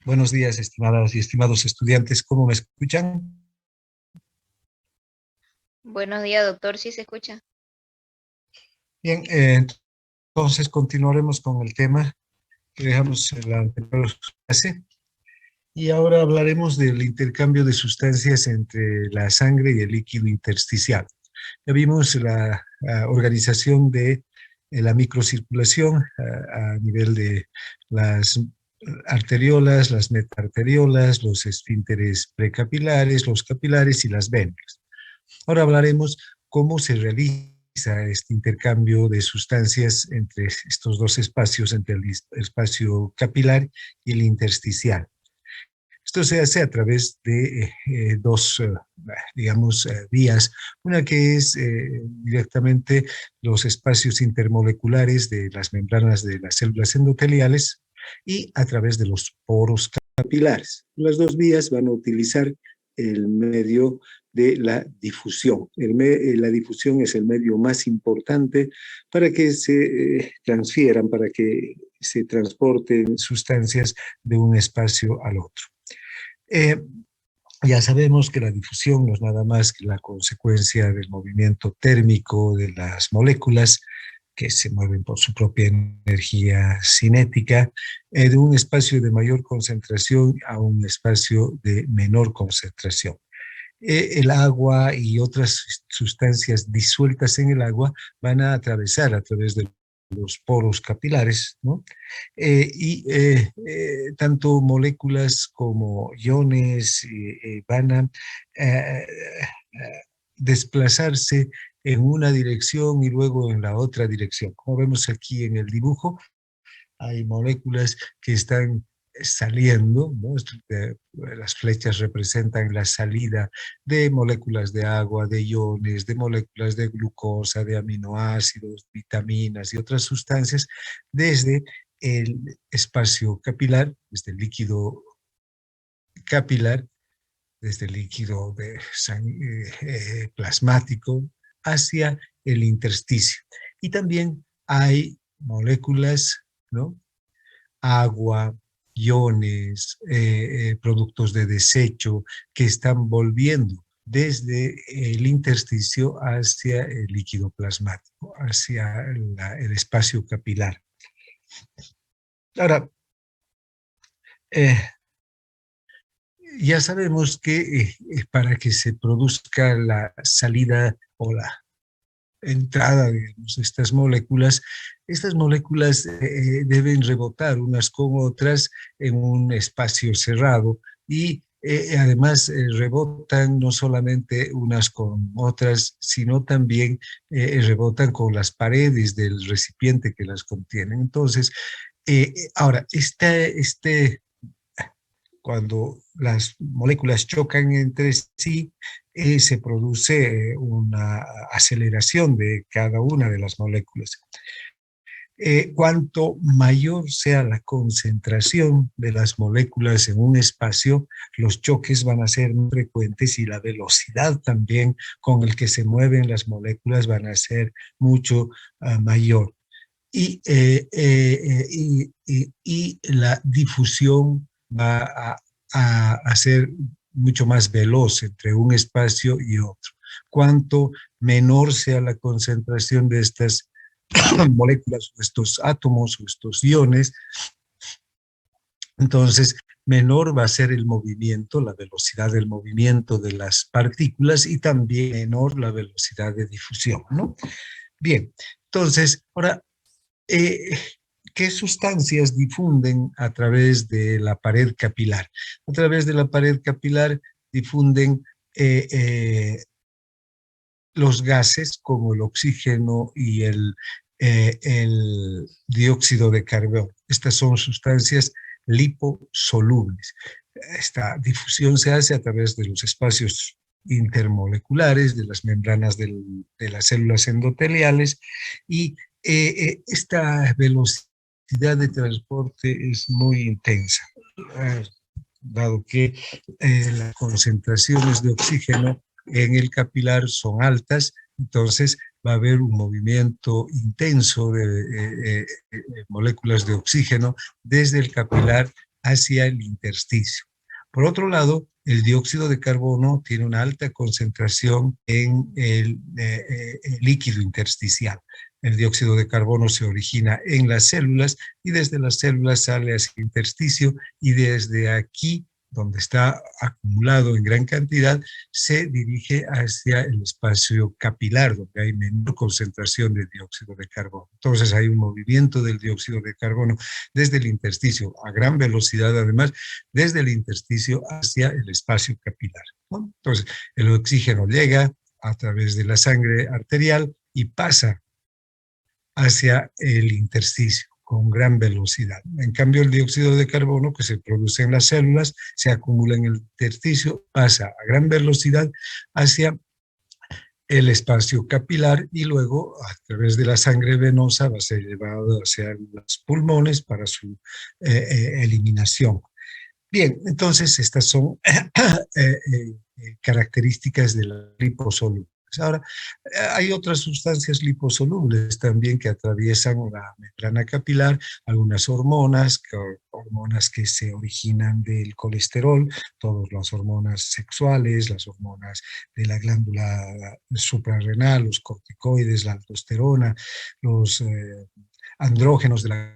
Buenos días, estimadas y estimados estudiantes. ¿Cómo me escuchan? Buenos días, doctor, ¿sí se escucha? Bien, entonces continuaremos con el tema que dejamos en la anterior clase. Y ahora hablaremos del intercambio de sustancias entre la sangre y el líquido intersticial. Ya vimos la organización de la microcirculación a nivel de las arteriolas, las metaarteriolas, los esfínteres precapilares, los capilares y las venas. Ahora hablaremos cómo se realiza este intercambio de sustancias entre estos dos espacios, entre el espacio capilar y el intersticial. Esto se hace a través de dos, digamos, vías. Una que es directamente los espacios intermoleculares de las membranas de las células endoteliales y a través de los poros capilares. Las dos vías van a utilizar el medio de la difusión. La difusión es el medio más importante para que se transfieran, para que se transporten sustancias de un espacio al otro. Eh, ya sabemos que la difusión no es nada más que la consecuencia del movimiento térmico de las moléculas que se mueven por su propia energía cinética, de un espacio de mayor concentración a un espacio de menor concentración. El agua y otras sustancias disueltas en el agua van a atravesar a través de los poros capilares, ¿no? Tanto moléculas como iones van a eh, desplazarse en una dirección y luego en la otra dirección. Como vemos aquí en el dibujo, hay moléculas que están saliendo, ¿no? Las flechas representan la salida de moléculas de agua, de iones, de moléculas de glucosa, de aminoácidos, vitaminas y otras sustancias desde el espacio capilar, desde el líquido capilar, desde el líquido plasmático hacia el intersticio. Y también hay moléculas, ¿no? Agua, iones, productos de desecho que están volviendo desde el intersticio hacia el líquido plasmático, hacia el espacio capilar. Ahora, eh, ya sabemos que para que se produzca la salida o la entrada, digamos, estas moléculas deben rebotar unas con otras en un espacio cerrado y además rebotan no solamente unas con otras, sino también rebotan con las paredes del recipiente que las contienen. Entonces, ahora, cuando las moléculas chocan entre sí, se produce una aceleración de cada una de las moléculas. Cuanto mayor sea la concentración de las moléculas en un espacio, los choques van a ser más frecuentes y la velocidad también con el que se mueven las moléculas van a ser mucho mayor. Y la difusión va a ser mucho más veloz entre un espacio y otro. Cuanto menor sea la concentración de estas moléculas o estos átomos o estos iones, entonces menor va a ser el movimiento, la velocidad del movimiento de las partículas y también menor la velocidad de difusión, ¿no? Bien, entonces, ahora, eh, ¿qué sustancias difunden a través de la pared capilar? A través de la pared capilar difunden los gases como el oxígeno y el dióxido de carbono. Estas son sustancias liposolubles. Esta difusión se hace a través de los espacios intermoleculares, de las membranas de las células endoteliales y esta velocidad de transporte es muy intensa, dado que las concentraciones de oxígeno en el capilar son altas, entonces va a haber un movimiento intenso de moléculas de oxígeno desde el capilar hacia el intersticio. Por otro lado, el dióxido de carbono tiene una alta concentración en el líquido intersticial. El dióxido de carbono se origina en las células y desde las células sale hacia el intersticio y desde aquí, donde está acumulado en gran cantidad, se dirige hacia el espacio capilar, donde hay menor concentración de dióxido de carbono. Entonces hay un movimiento del dióxido de carbono desde el intersticio a gran velocidad, además, desde el intersticio hacia el espacio capilar, ¿no? Entonces, el oxígeno llega a través de la sangre arterial y pasa hacia el intersticio con gran velocidad. En cambio, el dióxido de carbono que se produce en las células se acumula en el intersticio, pasa a gran velocidad hacia el espacio capilar y luego a través de la sangre venosa va a ser llevado hacia los pulmones para su eliminación. Bien, entonces estas son características de la liposoluble. Ahora, hay otras sustancias liposolubles también que atraviesan la membrana capilar, algunas hormonas que se originan del colesterol, todas las hormonas sexuales, las hormonas de la glándula suprarrenal, los corticoides, la aldosterona, los andrógenos de la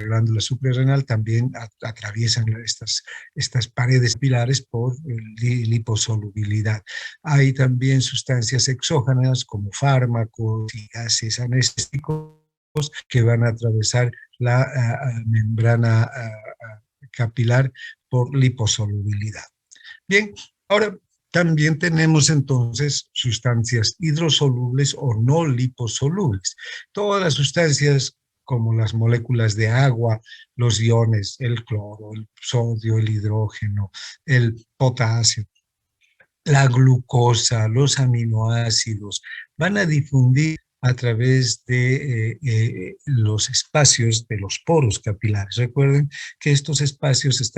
glándula suprarrenal también atraviesan estas paredes capilares por liposolubilidad. Hay también sustancias exógenas como fármacos y gases anestésicos que van a atravesar la membrana capilar por liposolubilidad. Bien, ahora también tenemos entonces sustancias hidrosolubles o no liposolubles. Todas las sustancias como las moléculas de agua, los iones, el cloro, el sodio, el hidrógeno, el potasio, la glucosa, los aminoácidos, van a difundir a través de los espacios de los poros capilares. Recuerden que estos espacios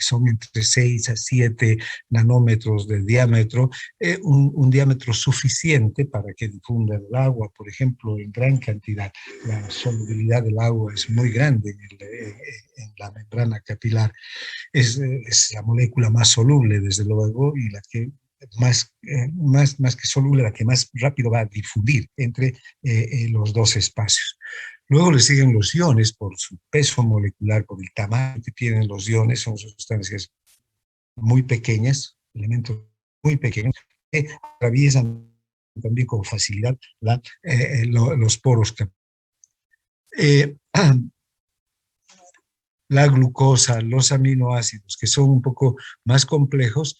son entre 6 a 7 nanómetros de diámetro, un diámetro suficiente para que difunda el agua, por ejemplo, en gran cantidad. La solubilidad del agua es muy grande en la membrana capilar. Es la molécula más soluble, desde luego, y la que más que soluble, la que más rápido va a difundir entre los dos espacios. Luego le siguen los iones por su peso molecular, por el tamaño que tienen los iones, son sustancias muy pequeñas, elementos muy pequeños, que atraviesan también con facilidad los poros. La glucosa, los aminoácidos, que son un poco más complejos,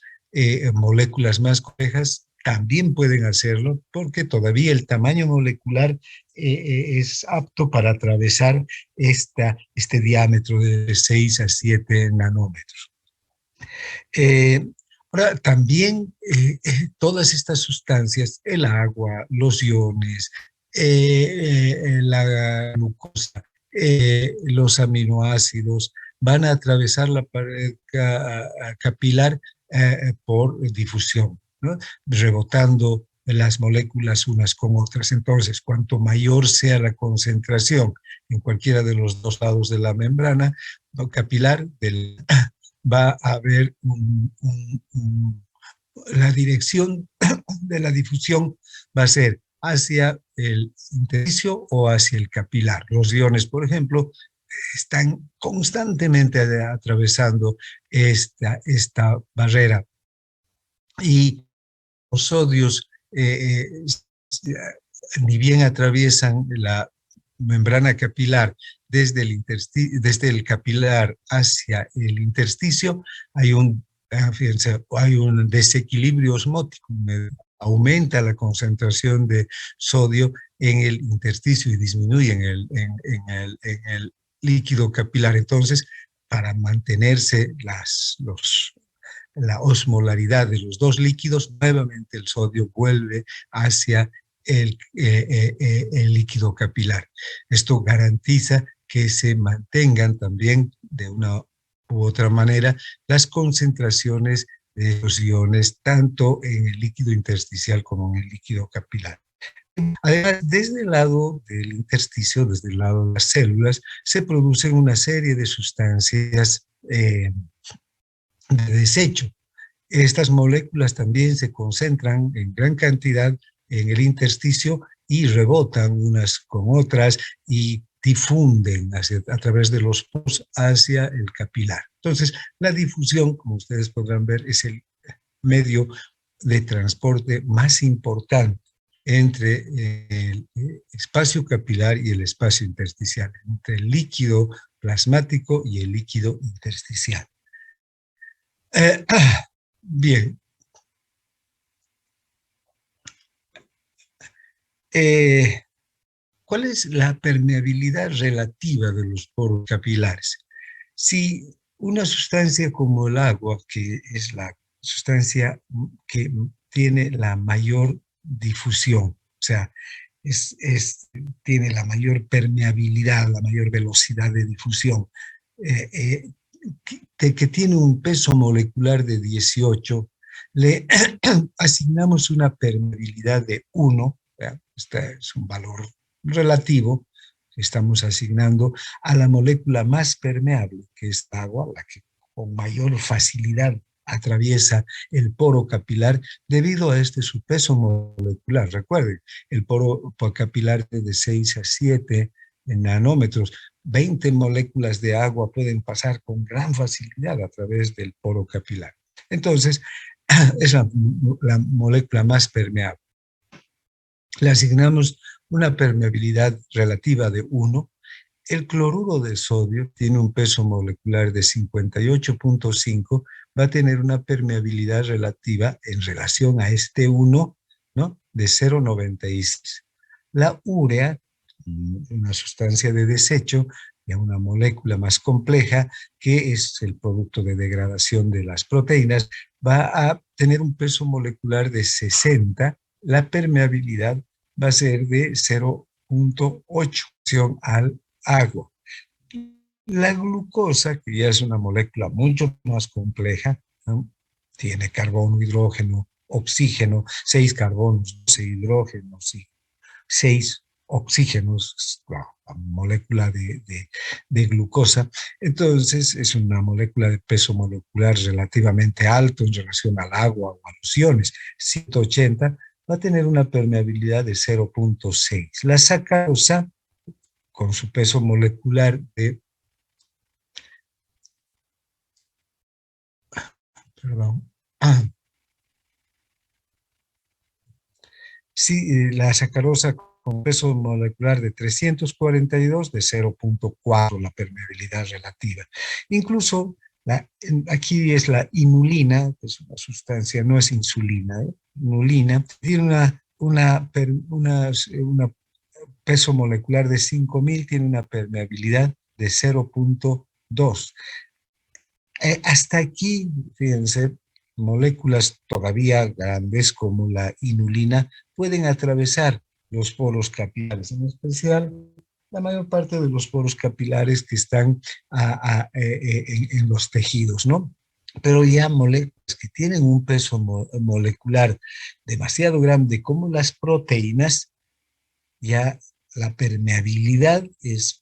moléculas más complejas, también pueden hacerlo porque todavía el tamaño molecular es apto para atravesar este diámetro de 6 a 7 nanómetros. Ahora, también todas estas sustancias, el agua, los iones, la glucosa, los aminoácidos, van a atravesar la pared capilar por difusión, ¿no? Rebotando las moléculas unas con otras. Entonces, cuanto mayor sea la concentración en cualquiera de los dos lados de la membrana, ¿no?, capilar, va a haber la dirección de la difusión va a ser hacia el intersticio o hacia el capilar. Los iones, por ejemplo, están constantemente atravesando esta barrera. Y los sodios ni bien atraviesan la membrana capilar desde el capilar hacia el intersticio, hay un desequilibrio osmótico, aumenta la concentración de sodio en el intersticio y disminuye en el líquido capilar. Entonces, para mantenerse la osmolaridad de los dos líquidos, nuevamente el sodio vuelve hacia el líquido capilar. Esto garantiza que se mantengan también de una u otra manera las concentraciones de los iones tanto en el líquido intersticial como en el líquido capilar. Además, desde el lado del intersticio, desde el lado de las células, se producen una serie de sustancias de desecho. Estas moléculas también se concentran en gran cantidad en el intersticio y rebotan unas con otras y difunden a través de los poros hacia el capilar. Entonces, la difusión, como ustedes podrán ver, es el medio de transporte más importante entre el espacio capilar y el espacio intersticial, entre el líquido plasmático y el líquido intersticial. Bien. ¿Cuál es la permeabilidad relativa de los poros capilares? Si una sustancia como el agua, que es la sustancia que tiene la mayor difusión, o sea, tiene la mayor permeabilidad, la mayor velocidad de difusión, que tiene un peso molecular de 18, le asignamos una permeabilidad de 1, este es un valor relativo que estamos asignando a la molécula más permeable, que es agua, la que con mayor facilidad atraviesa el poro capilar debido a su peso molecular. Recuerden, el poro capilar es de 6 a 7 nanómetros. 20 moléculas de agua pueden pasar con gran facilidad a través del poro capilar. Entonces, es la molécula más permeable. Le asignamos una permeabilidad relativa de 1. El cloruro de sodio tiene un peso molecular de 58.5, va a tener una permeabilidad relativa en relación a este 1, ¿no?, de 0,96. La urea, una sustancia de desecho, ya una molécula más compleja, que es el producto de degradación de las proteínas, va a tener un peso molecular de 60, la permeabilidad va a ser de 0.8 al agua. La glucosa, que ya es una molécula mucho más compleja, ¿no?, tiene carbono, hidrógeno, oxígeno, 6 carbonos, 12 hidrógenos y 6 oxígenos, la molécula de glucosa. Entonces es una molécula de peso molecular relativamente alto en relación al agua o a los iones, 180, va a tener una permeabilidad de 0.6. La sacarosa, con su peso molecular de, perdón, sí, la sacarosa con peso molecular de 342, de 0.4 la permeabilidad relativa. Incluso aquí es la inulina, que es una sustancia, no es insulina, inulina, tiene una peso molecular de 5000, tiene una permeabilidad de 0.2. Hasta aquí, fíjense, moléculas todavía grandes como la inulina pueden atravesar los poros capilares, en especial la mayor parte de los poros capilares que están en los tejidos, ¿no? Pero ya moléculas que tienen un peso molecular demasiado grande, como las proteínas, ya la permeabilidad es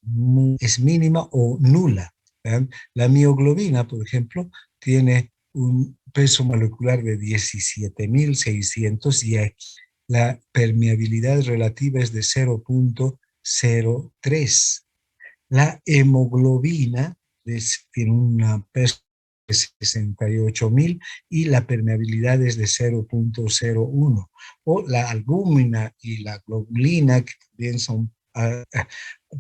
mínima o nula. ¿Vean? La mioglobina, por ejemplo, tiene un peso molecular de 17.600 y aquí la permeabilidad relativa es de 0.03. La hemoglobina tiene un peso de 68.000 y la permeabilidad es de 0.01. O la albúmina y la globulina, que también son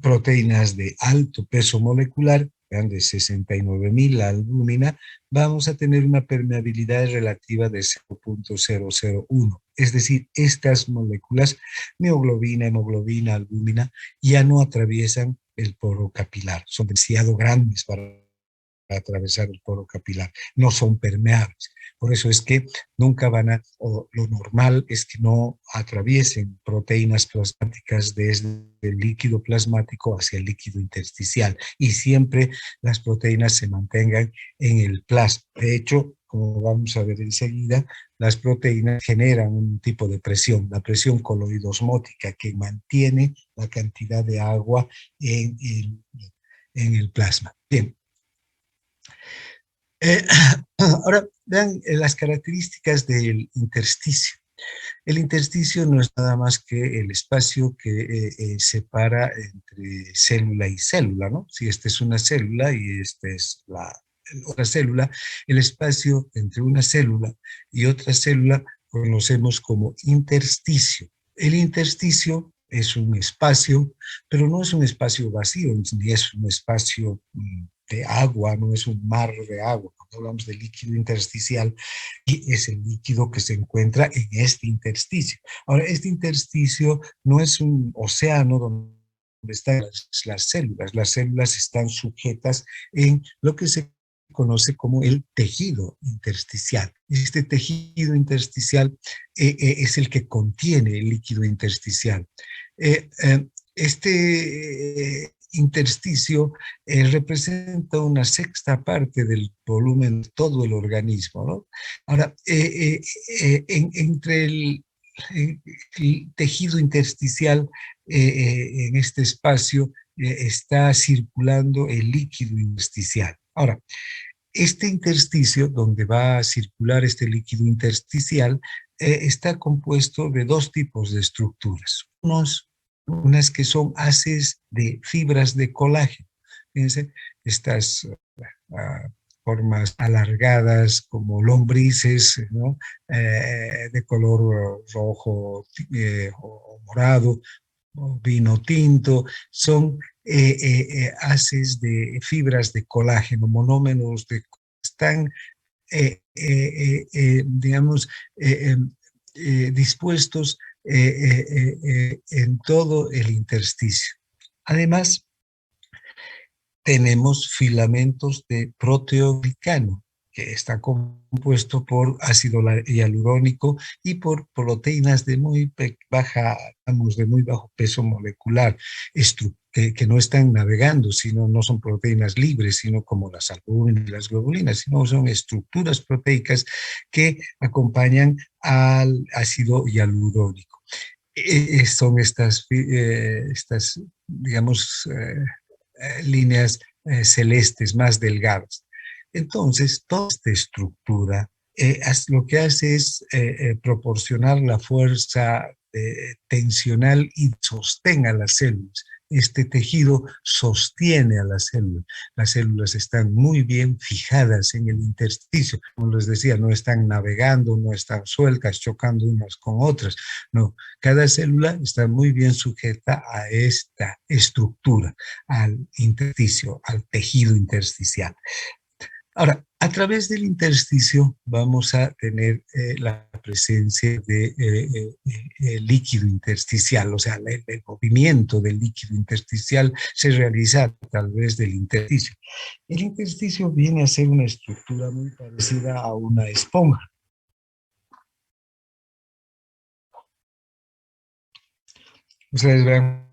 proteínas de alto peso molecular, de 69.000 la albúmina, vamos a tener una permeabilidad relativa de 0.001. Es decir, estas moléculas, mioglobina, hemoglobina, albúmina, ya no atraviesan el poro capilar, son demasiado grandes para atravesar el poro capilar, no son permeables. Por eso es que nunca o lo normal es que no atraviesen proteínas plasmáticas desde el líquido plasmático hacia el líquido intersticial y siempre las proteínas se mantengan en el plasma. De hecho, como vamos a ver enseguida, las proteínas generan un tipo de presión, la presión coloidosmótica, que mantiene la cantidad de agua en el plasma. Bien. Ahora vean las características del intersticio. El intersticio no es nada más que el espacio que separa entre célula y célula, ¿no? Si esta es una célula y esta es la otra célula, el espacio entre una célula y otra célula conocemos como intersticio. El intersticio es un espacio, pero no es un espacio vacío, ni es un espacio de agua, no es un mar de agua. Cuando hablamos de líquido intersticial, y es el líquido que se encuentra en este intersticio. Ahora, este intersticio no es un océano donde están las células están sujetas en lo que se conoce como el tejido intersticial. Este tejido intersticial es el que contiene el líquido intersticial. Este intersticio representa una sexta parte del volumen de todo el organismo, ¿no? Ahora, entre el tejido intersticial en este espacio está circulando el líquido intersticial. Ahora, este intersticio, donde va a circular este líquido intersticial, está compuesto de dos tipos de estructuras. Unas que son haces de fibras de colágeno. Fíjense, estas formas alargadas como lombrices, ¿no? De color rojo o morado, o vino tinto, son haces de fibras de colágeno, monómeros de están, digamos, dispuestos en todo el intersticio. Además, tenemos filamentos de proteoglicano, que está compuesto por ácido hialurónico y por proteínas de muy baja, vamos, de muy bajo peso molecular, que no están navegando, sino no son proteínas libres, sino como las albúminas y las globulinas, sino son estructuras proteicas que acompañan al ácido hialurónico. Son estas digamos, líneas celestes más delgadas. Entonces, toda esta estructura lo que hace es proporcionar la fuerza tensional y sostén a las células. Este tejido sostiene a las células. Las células están muy bien fijadas en el intersticio. Como les decía, no están navegando, no están sueltas, chocando unas con otras. No, cada célula está muy bien sujeta a esta estructura, al intersticio, al tejido intersticial. Ahora, a través del intersticio vamos a tener la presencia de líquido intersticial, o sea, el movimiento del líquido intersticial se realiza a través del intersticio. El intersticio viene a ser una estructura muy parecida a una esponja. Ustedes ven,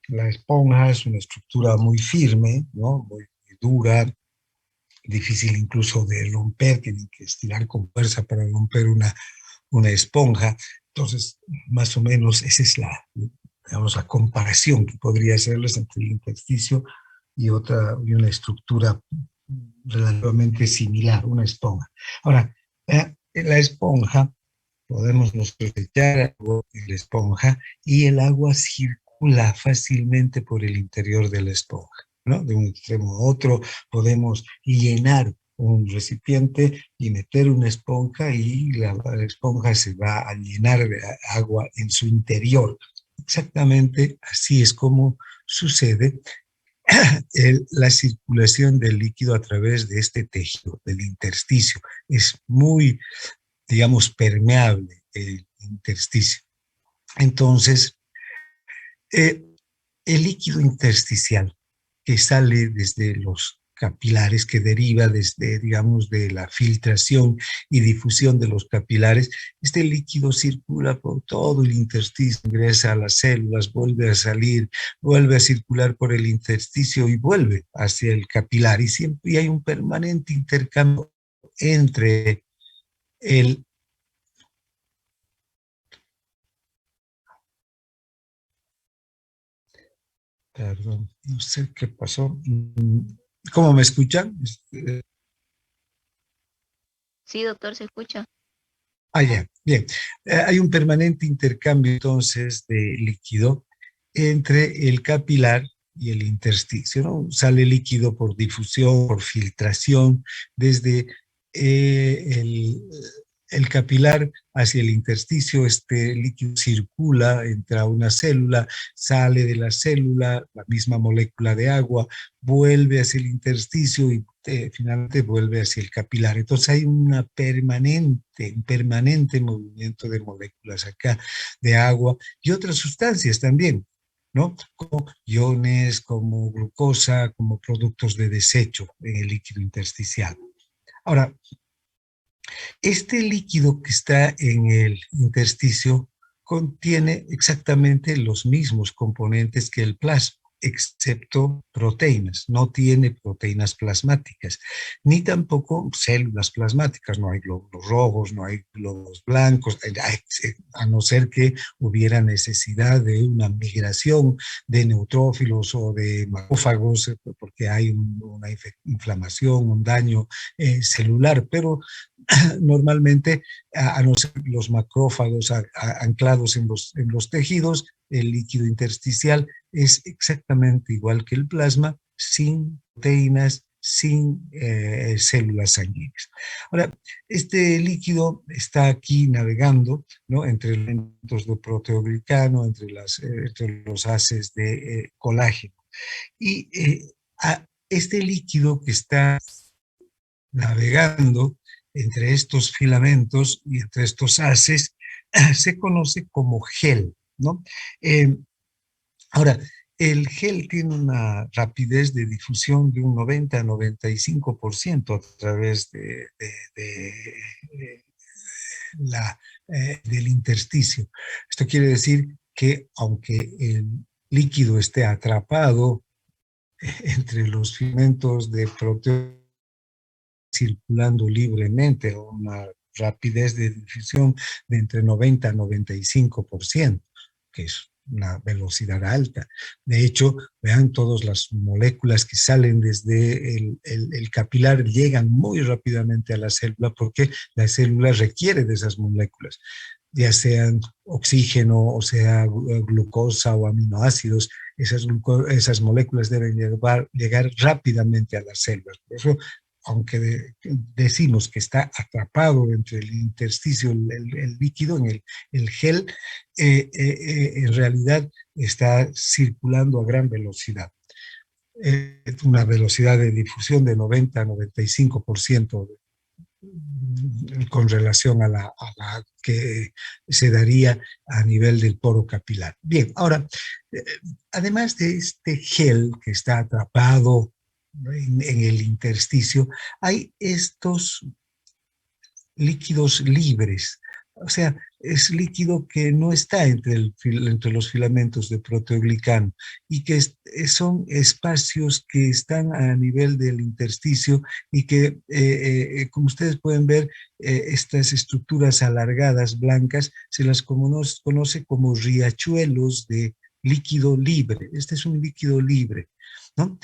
la esponja es una estructura muy firme, ¿no? Muy dura, difícil incluso de romper, tienen que estirar con fuerza para romper una esponja. Entonces, más o menos esa es digamos, la comparación que podría hacerles entre el intersticio y una estructura relativamente similar, una esponja. Ahora, la esponja, podemos nosotros echar agua en la esponja y el agua circula fácilmente por el interior de la esponja, ¿no? De un extremo a otro podemos llenar un recipiente y meter una esponja y la esponja se va a llenar de agua en su interior. Exactamente así es como sucede la circulación del líquido a través de este tejido, del intersticio. Es muy, digamos, permeable el intersticio. Entonces, eh, el líquido intersticial que sale desde los capilares, que deriva desde, digamos, de la filtración y difusión de los capilares, este líquido circula por todo el intersticio, ingresa a las células, vuelve a salir, vuelve a circular por el intersticio y vuelve hacia el capilar. Y hay un permanente intercambio entre el Perdón, no sé qué pasó. ¿Cómo me escuchan? Sí, doctor, se escucha. Ya, bien. Hay un permanente intercambio entonces de líquido entre el capilar y el intersticio, ¿no? Sale líquido por difusión, por filtración, desde el capilar hacia el intersticio. Este líquido circula, entra a una célula, sale de la célula, la misma molécula de agua, vuelve hacia el intersticio y finalmente vuelve hacia el capilar. Entonces hay un permanente movimiento de moléculas acá, de agua y otras sustancias también, ¿no? Como iones, como glucosa, como productos de desecho en el líquido intersticial. Ahora, este líquido que está en el intersticio contiene exactamente los mismos componentes que el plasma, excepto proteínas. No tiene proteínas plasmáticas, ni tampoco células plasmáticas. No hay glóbulos rojos, no hay glóbulos blancos, a no ser que hubiera necesidad de una migración de neutrófilos o de macrófagos, porque hay una inflamación, un daño celular, pero normalmente, a no ser los macrófagos anclados en los tejidos, el líquido intersticial es exactamente igual que el plasma, sin proteínas, sin células sanguíneas. Ahora, este líquido está aquí navegando, ¿no?, entre elementos de proteoglicano, entre los haces de colágeno. Y este líquido que está navegando entre estos filamentos y entre estos haces, se conoce como gel, ¿no? Eh, Ahora, el gel tiene una rapidez de difusión de un 90 a 95% a través de del intersticio. Esto quiere decir que aunque el líquido esté atrapado entre los filamentos de proteínas circulando libremente, a una rapidez de difusión de entre 90 a 95%, que es una velocidad alta. De hecho, vean, todas las moléculas que salen desde el capilar llegan muy rápidamente a la célula porque la célula requiere de esas moléculas, ya sean oxígeno o sea glucosa o aminoácidos. Esas moléculas deben llegar rápidamente a las células. Por eso, aunque decimos que está atrapado entre el intersticio, el líquido, en el gel, en realidad está circulando a gran velocidad. Una velocidad de difusión de 90 a 95% con relación a la que se daría a nivel del poro capilar. Bien, ahora, eh, además de este gel que está atrapado en el intersticio, hay estos líquidos libres. O sea, es líquido que no está entre los filamentos de proteoglicano y que son espacios que están a nivel del intersticio y que, como ustedes pueden ver, estas estructuras alargadas blancas se las conoce como riachuelos de líquido libre. Este es un líquido libre, ¿no?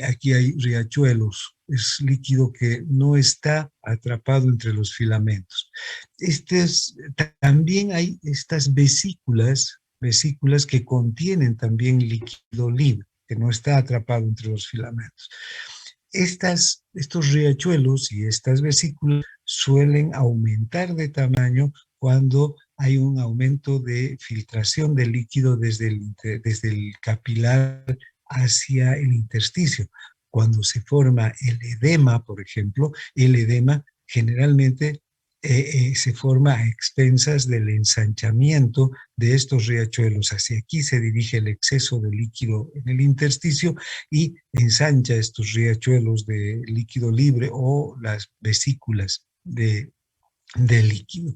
Aquí hay riachuelos, es líquido que no está atrapado entre los filamentos. También hay estas vesículas que contienen también líquido libre, que no está atrapado entre los filamentos. Estos riachuelos y estas vesículas suelen aumentar de tamaño cuando hay un aumento de filtración de líquido desde el capilar hacia el intersticio. Cuando se forma el edema, por ejemplo, el edema generalmente se forma a expensas del ensanchamiento de estos riachuelos. Hacia aquí se dirige el exceso de líquido en el intersticio y ensancha estos riachuelos de líquido libre o las vesículas de líquido.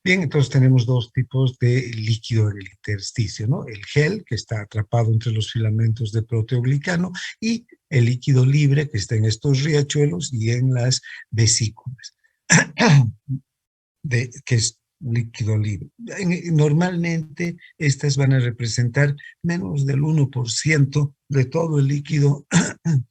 Bien, entonces tenemos dos tipos de líquido en el intersticio, ¿no? El gel, que está atrapado entre los filamentos de proteoglicano, y el líquido libre, que está en estos riachuelos y en las vesículas. líquido libre. Normalmente estas van a representar menos del 1% de todo el líquido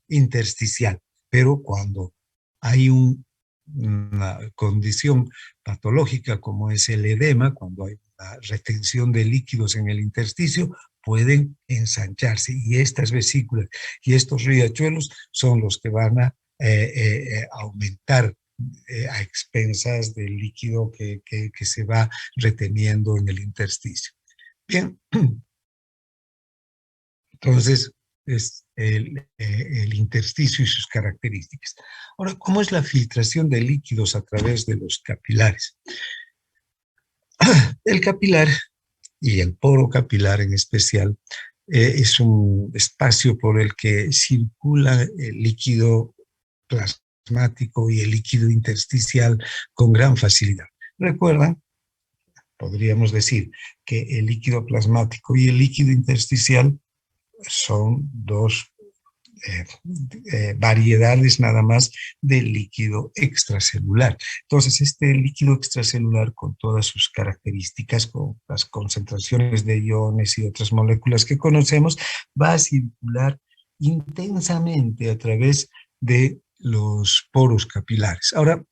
intersticial, pero cuando hay una condición patológica como es el edema, cuando hay una retención de líquidos en el intersticio, pueden ensancharse y estas vesículas y estos riachuelos son los que van a aumentar a expensas del líquido que se va reteniendo en el intersticio. Bien, entonces es el intersticio y sus características. Ahora, ¿cómo es la filtración de líquidos a través de los capilares? El capilar y el poro capilar en especial es un espacio por el que circula el líquido plasmático y el líquido intersticial con gran facilidad. ¿Recuerdan? Podríamos decir que el líquido plasmático y el líquido intersticial son dos variedades nada más del líquido extracelular. Entonces, este líquido extracelular con todas sus características, con las concentraciones de iones y otras moléculas que conocemos, va a circular intensamente a través de los poros capilares. Ahora,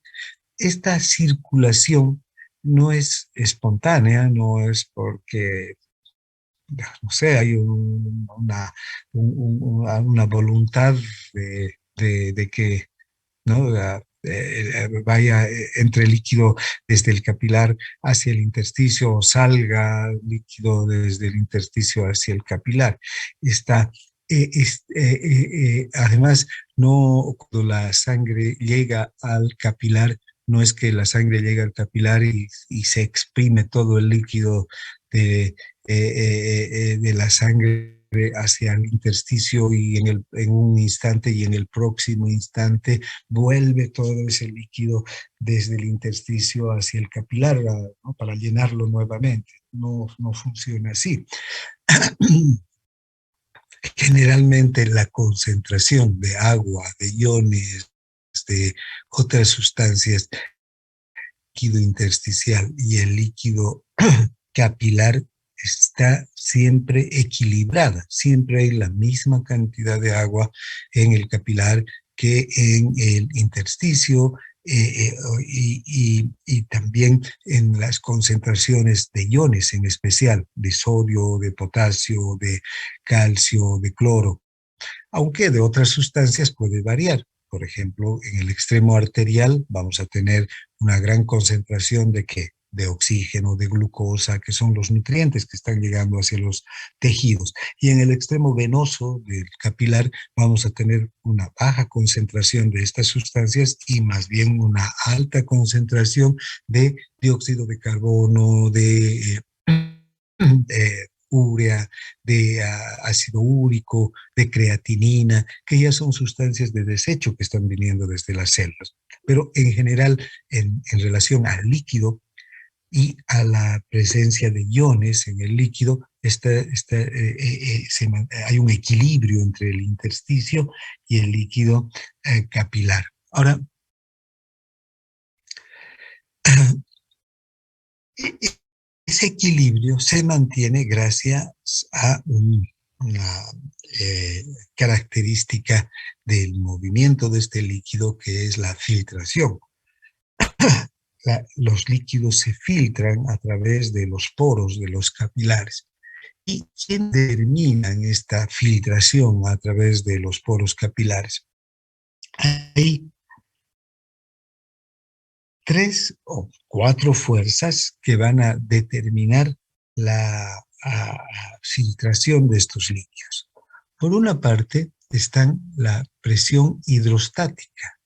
esta circulación no es espontánea, no es porque no sé, hay una voluntad de que ¿no? Vaya entre líquido desde el capilar hacia el intersticio o salga líquido desde el intersticio hacia el capilar. Está, además, no cuando la sangre llega al capilar, no es que la sangre llega al capilar y se exprime todo el líquido de la sangre hacia el intersticio y en un instante y en el próximo instante vuelve todo ese líquido desde el intersticio hacia el capilar, ¿no? Para llenarlo nuevamente. No, no funciona así. Generalmente la concentración de agua, de iones, de otras sustancias, líquido intersticial y el líquido capilar está siempre equilibrada, siempre hay la misma cantidad de agua en el capilar que en el intersticio y también en las concentraciones de iones, en especial de sodio, de potasio, de calcio, de cloro, aunque de otras sustancias puede variar. Por ejemplo, en el extremo arterial vamos a tener una gran concentración de ¿qué? De oxígeno, de glucosa, que son los nutrientes que están llegando hacia los tejidos. Y en el extremo venoso del capilar vamos a tener una baja concentración de estas sustancias y más bien una alta concentración de dióxido de carbono, de urea, de ácido úrico, de creatinina, que ya son sustancias de desecho que están viniendo desde las células. Pero en general, en relación al líquido y a la presencia de iones en el líquido, hay un equilibrio entre el intersticio y el líquido capilar. Ahora, ese equilibrio se mantiene gracias a una característica del movimiento de este líquido que es la filtración. Los líquidos se filtran a través de los poros de los capilares. ¿Y quién determina esta filtración a través de los poros capilares? Hay 3 o 4 fuerzas que van a determinar la filtración de estos líquidos. Por una parte están la presión hidrostática,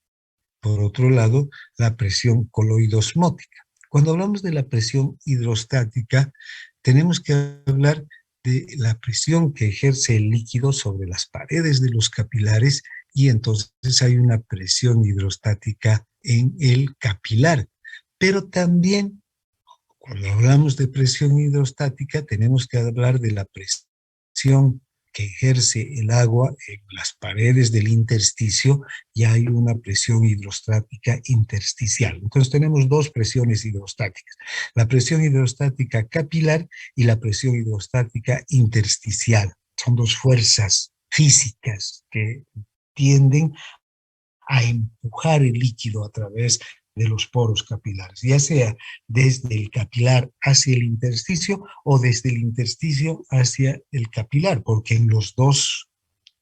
por otro lado la presión coloidosmótica. Cuando hablamos de la presión hidrostática, tenemos que hablar de la presión que ejerce el líquido sobre las paredes de los capilares y entonces hay una presión hidrostática en el capilar. Pero también, cuando hablamos de presión hidrostática, tenemos que hablar de la presión que ejerce el agua en las paredes del intersticio y hay una presión hidrostática intersticial. Entonces tenemos dos presiones hidrostáticas, la presión hidrostática capilar y la presión hidrostática intersticial. Son dos fuerzas físicas que tienden a empujar el líquido a través de los poros capilares, ya sea desde el capilar hacia el intersticio o desde el intersticio hacia el capilar, porque en los dos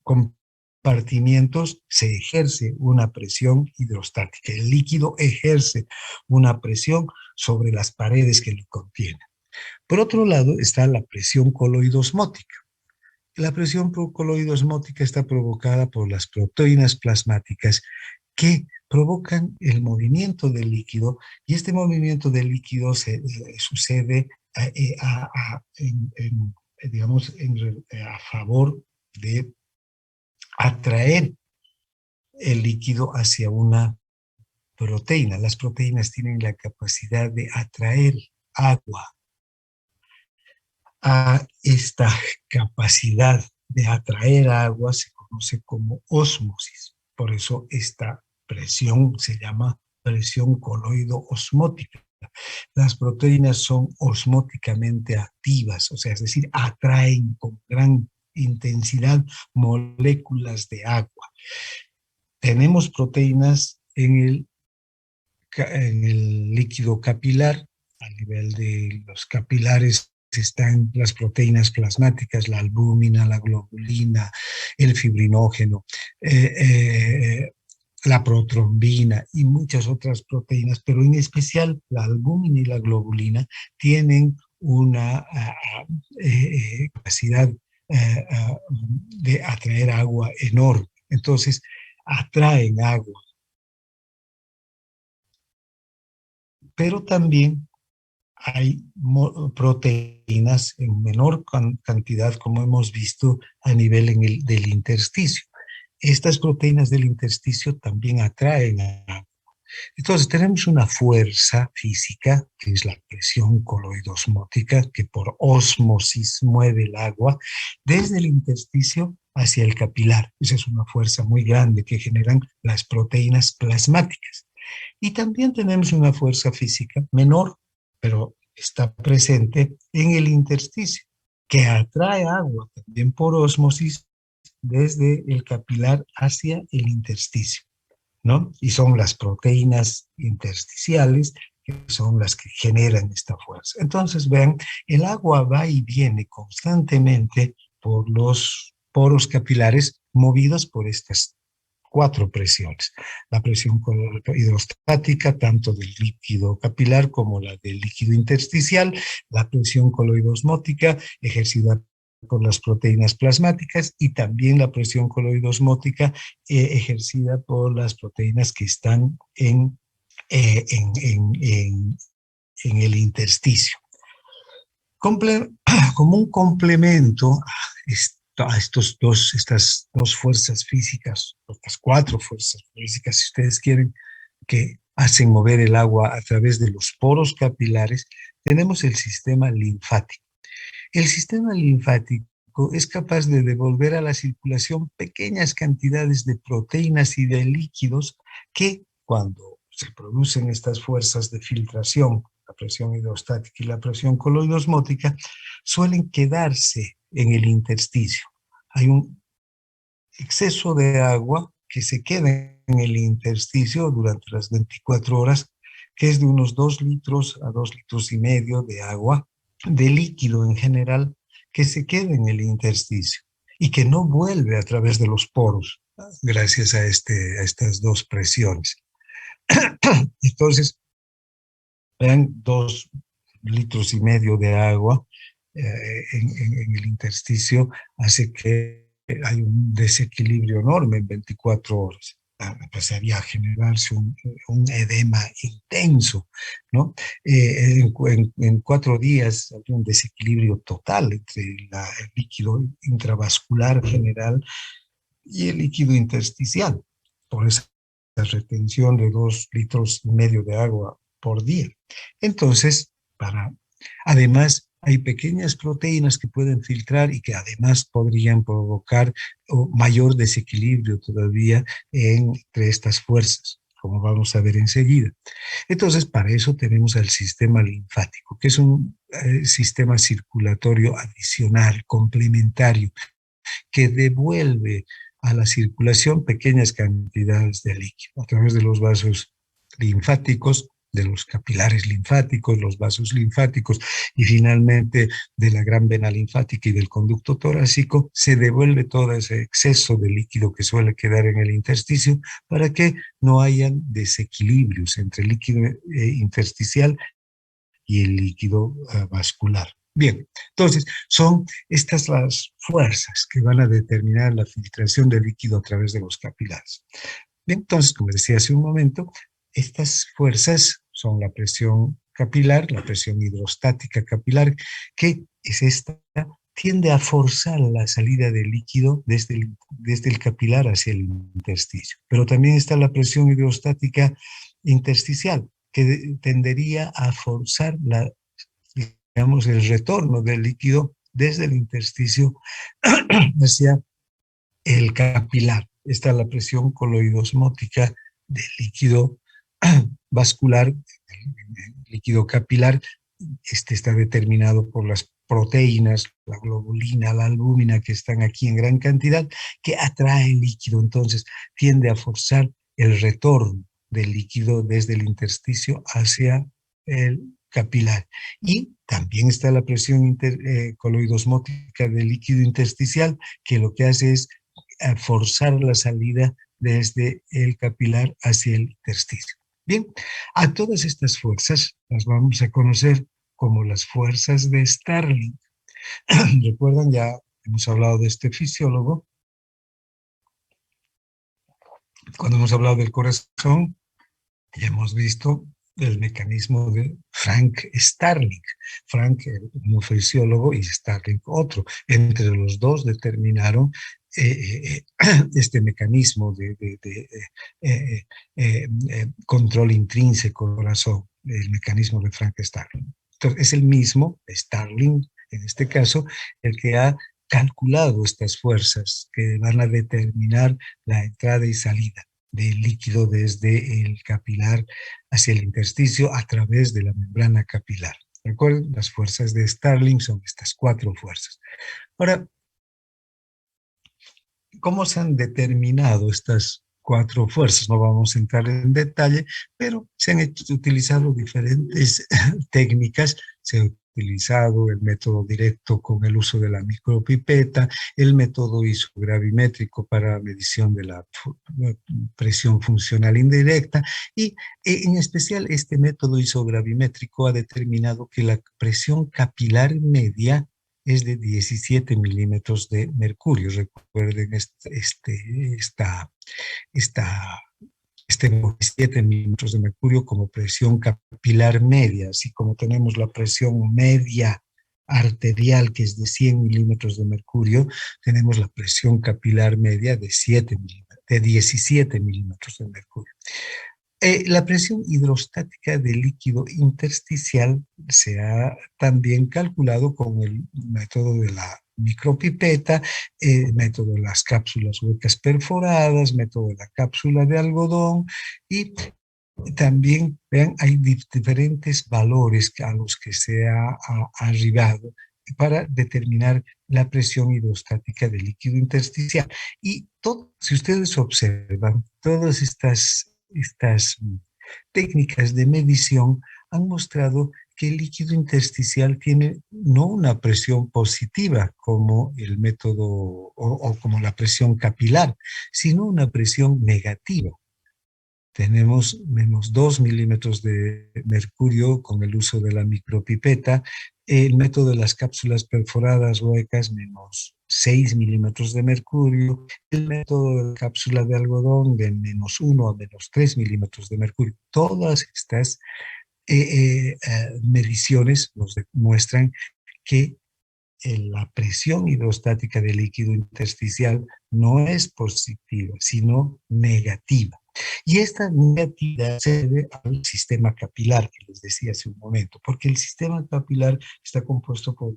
compartimientos se ejerce una presión hidrostática. El líquido ejerce una presión sobre las paredes que lo contienen. Por otro lado está la presión coloidosmótica. La presión coloidosmótica está provocada por las proteínas plasmáticas que provocan el movimiento del líquido y este movimiento del líquido sucede digamos, a favor de atraer el líquido hacia una proteína. Las proteínas tienen la capacidad de atraer agua. A esta capacidad de atraer agua se conoce como ósmosis. Por eso esta presión se llama presión coloido-osmótica. Las proteínas son osmóticamente activas, o sea, es decir, atraen con gran intensidad moléculas de agua. Tenemos proteínas en el líquido capilar, a nivel de los capilares están las proteínas plasmáticas, la albúmina, la globulina, el fibrinógeno, la protrombina y muchas otras proteínas, pero en especial la albúmina y la globulina tienen una capacidad de atraer agua enorme. Entonces, atraen agua, pero también hay proteínas en menor cantidad, como hemos visto, a nivel del intersticio. Estas proteínas del intersticio también atraen agua. Entonces tenemos una fuerza física, que es la presión coloidosmótica, que por ósmosis mueve el agua desde el intersticio hacia el capilar. Esa es una fuerza muy grande que generan las proteínas plasmáticas. Y también tenemos una fuerza física menor, pero está presente en el intersticio, que atrae agua también por ósmosis desde el capilar hacia el intersticio, ¿no? Y son las proteínas intersticiales que son las que generan esta fuerza. Entonces, vean, el agua va y viene constantemente por los poros capilares movidos por estas cuatro presiones. La presión hidrostática, tanto del líquido capilar como la del líquido intersticial, la presión coloidosmótica ejercida por las proteínas plasmáticas y también la presión coloidosmótica ejercida por las proteínas que están en el intersticio. Como un complemento a estas dos fuerzas físicas, estas cuatro fuerzas físicas, si ustedes quieren, que hacen mover el agua a través de los poros capilares, tenemos el sistema linfático. El sistema linfático es capaz de devolver a la circulación pequeñas cantidades de proteínas y de líquidos que cuando se producen estas fuerzas de filtración, la presión hidrostática y la presión coloidosmótica, suelen quedarse en el intersticio. Hay un exceso de agua que se queda en el intersticio durante las 24 horas, que es de unos 2 litros a 2 litros y medio de agua, de líquido en general, que se queda en el intersticio y que no vuelve a través de los poros, gracias a estas dos presiones. Entonces, vean, 2 litros y medio de agua en el intersticio hace que hay un desequilibrio enorme en 24 horas. Empezaría a generarse un edema intenso, ¿no? En 4 días habría un desequilibrio total entre el líquido intravascular general y el líquido intersticial, por esa retención de 2 litros y medio de agua por día. Entonces, además, hay pequeñas proteínas que pueden filtrar y que además podrían provocar mayor desequilibrio todavía entre estas fuerzas, como vamos a ver enseguida. Entonces, para eso tenemos el sistema linfático, que es un sistema circulatorio adicional, complementario, que devuelve a la circulación pequeñas cantidades de líquido a través de los vasos linfáticos, de los capilares linfáticos, los vasos linfáticos y finalmente de la gran vena linfática y del conducto torácico, se devuelve todo ese exceso de líquido que suele quedar en el intersticio para que no hayan desequilibrios entre el líquido intersticial y el líquido vascular. Bien, entonces son estas las fuerzas que van a determinar la filtración del líquido a través de los capilares. Bien, entonces, como decía hace un momento, estas fuerzas son la presión capilar, la presión hidrostática capilar, que es esta, tiende a forzar la salida del líquido desde el capilar hacia el intersticio. Pero también está la presión hidrostática intersticial, que tendería a forzar digamos, el retorno del líquido desde el intersticio hacia el capilar. Está la presión coloidosmótica del líquido vascular, el líquido capilar. Este está determinado por las proteínas, la globulina, la albúmina, que están aquí en gran cantidad, que atrae el líquido. Entonces, tiende a forzar el retorno del líquido desde el intersticio hacia el capilar. Y también está la presión coloidosmótica del líquido intersticial, que lo que hace es forzar la salida desde el capilar hacia el intersticio. Bien, a todas estas fuerzas las vamos a conocer como las fuerzas de Starling. Recuerdan, ya hemos hablado de este fisiólogo. Cuando hemos hablado del corazón, ya hemos visto el mecanismo de Frank Starling. Frank, un fisiólogo, y Starling, otro. Entre los dos determinaron este mecanismo de control intrínseco del corazón, el mecanismo de Frank Starling. Entonces, es el mismo, Starling, en este caso, el que ha calculado estas fuerzas que van a determinar la entrada y salida del líquido desde el capilar hacia el intersticio a través de la membrana capilar. Recuerden, las fuerzas de Starling son estas 4 fuerzas. Ahora, ¿cómo se han determinado estas 4 fuerzas? No vamos a entrar en detalle, pero se han utilizado diferentes técnicas. Se ha utilizado el método directo con el uso de la micropipeta, el método isogravimétrico para medición de la presión funcional indirecta y en especial este método isogravimétrico ha determinado que la presión capilar media es de 17 milímetros de mercurio. Recuerden este 17 milímetros de mercurio como presión capilar media, así como tenemos la presión media arterial que es de 100 milímetros de mercurio, tenemos la presión capilar media de 17 milímetros de mercurio. La presión hidrostática del líquido intersticial se ha también calculado con el método de la micropipeta, método de las cápsulas huecas perforadas, método de la cápsula de algodón y también, vean, hay diferentes valores a los que se ha arribado para determinar la presión hidrostática del líquido intersticial. Y si ustedes observan, todas estas técnicas de medición han mostrado que el líquido intersticial tiene no una presión positiva como el método o como la presión capilar, sino una presión negativa. Tenemos menos 2 milímetros de mercurio con el uso de la micropipeta. El método de las cápsulas perforadas huecas, menos 6 milímetros de mercurio. El método de la cápsula de algodón, de menos 1 a menos 3 milímetros de mercurio. Todas estas mediciones nos demuestran que la presión hidrostática del líquido intersticial no es positiva, sino negativa. Y esta negatividad se debe al sistema capilar que les decía hace un momento, porque el sistema capilar está compuesto por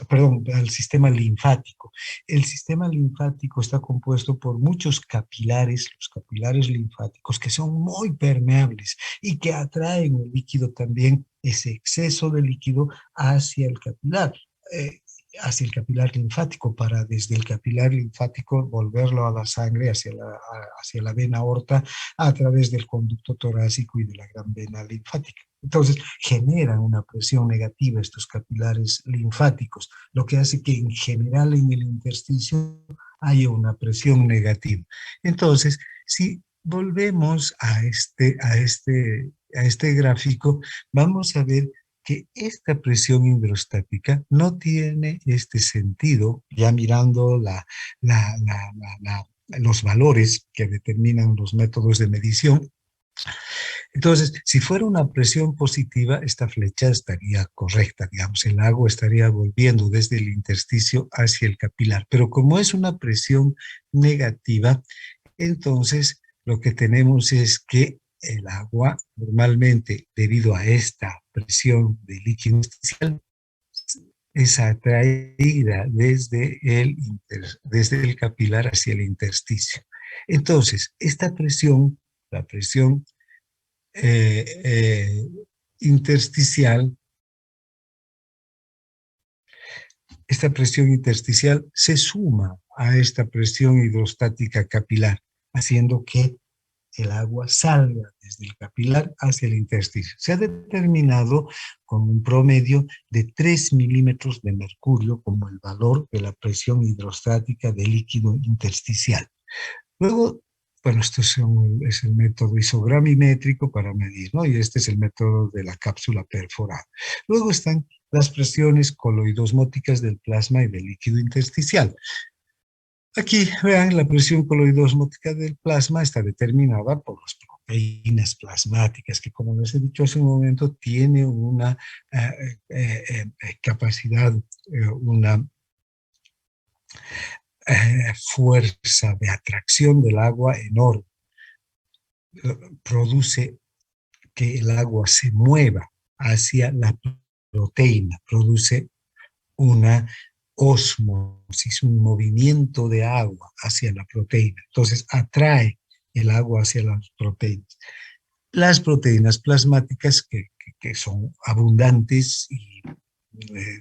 perdón, al sistema linfático. El sistema linfático está compuesto por muchos capilares, los capilares linfáticos, que son muy permeables y que atraen el líquido también, ese exceso de líquido hacia el capilar. Eh, hacia el capilar linfático para desde el capilar linfático volverlo a la sangre hacia la vena aorta a través del conducto torácico y de la gran vena linfática. Entonces, generan una presión negativa estos capilares linfáticos, lo que hace que en general en el intersticio haya una presión negativa. Entonces, si volvemos a este gráfico, vamos a ver que esta presión hidrostática no tiene este sentido, ya mirando los valores que determinan los métodos de medición. Entonces, si fuera una presión positiva, esta flecha estaría correcta, digamos, el agua estaría volviendo desde el intersticio hacia el capilar, pero como es una presión negativa, entonces lo que tenemos es que el agua normalmente, debido a esta presión de líquido intersticial, es atraída desde el capilar hacia el intersticio. Entonces, esta presión, la presión eh, eh, intersticial, esta presión intersticial se suma a esta presión hidrostática capilar, haciendo que el agua salga desde el capilar hacia el intersticio. Se ha determinado con un promedio de 3 milímetros de mercurio como el valor de la presión hidrostática del líquido intersticial. Luego, bueno, es el método isogramimétrico para medir, ¿no? Y este es el método de la cápsula perforada. Luego están las presiones coloidosmóticas del plasma y del líquido intersticial. Aquí, vean, la presión coloidosmótica del plasma está determinada por las proteínas plasmáticas, que como les he dicho hace un momento, tiene una capacidad, una fuerza de atracción del agua enorme. Produce que el agua se mueva hacia la proteína, produce una ósmosis, un movimiento de agua hacia la proteína. Entonces atrae el agua hacia las proteínas. Las proteínas plasmáticas que son abundantes y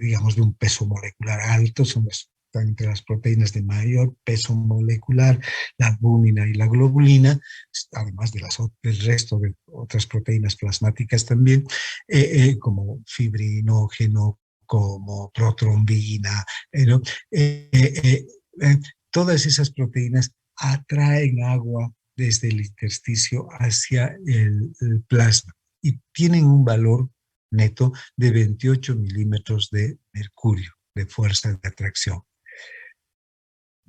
digamos de un peso molecular alto, están entre las proteínas de mayor peso molecular, la albúmina y la globulina, además del resto de otras proteínas plasmáticas también, como fibrinógeno, como protrombina, ¿no? Todas esas proteínas atraen agua desde el intersticio hacia el plasma y tienen un valor neto de 28 milímetros de mercurio de fuerza de atracción.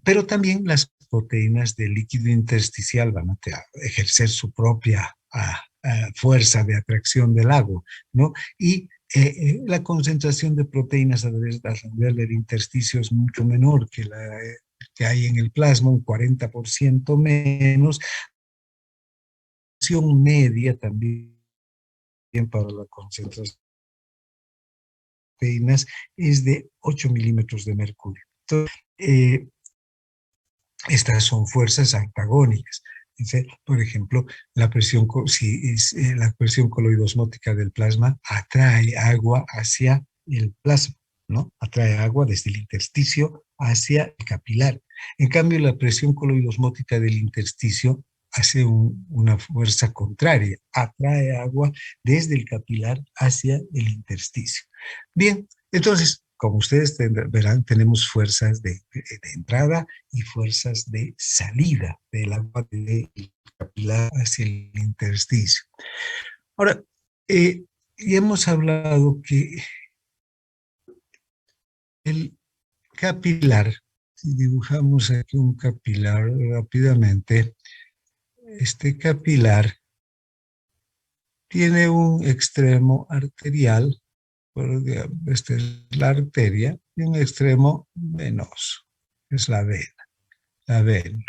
Pero también las proteínas del líquido intersticial van a ejercer su propia fuerza de atracción del agua, ¿no? Y la concentración de proteínas a nivel del intersticio es mucho menor que la que hay en el plasma, un 40% menos. La concentración media también para la concentración de proteínas es de 8 milímetros de mercurio. Entonces, estas son fuerzas antagónicas. Por ejemplo, la presión coloidosmótica del plasma atrae agua hacia el plasma, ¿no? Atrae agua desde el intersticio hacia el capilar. En cambio, la presión coloidosmótica del intersticio hace una fuerza contraria, atrae agua desde el capilar hacia el intersticio. Bien, entonces, como ustedes verán, tenemos fuerzas de entrada y fuerzas de salida del agua del capilar hacia el intersticio. Ahora, ya hemos hablado que el capilar, si dibujamos aquí un capilar rápidamente, este capilar tiene un extremo arterial, esta es la arteria, y un extremo venoso, es la vena, la vena.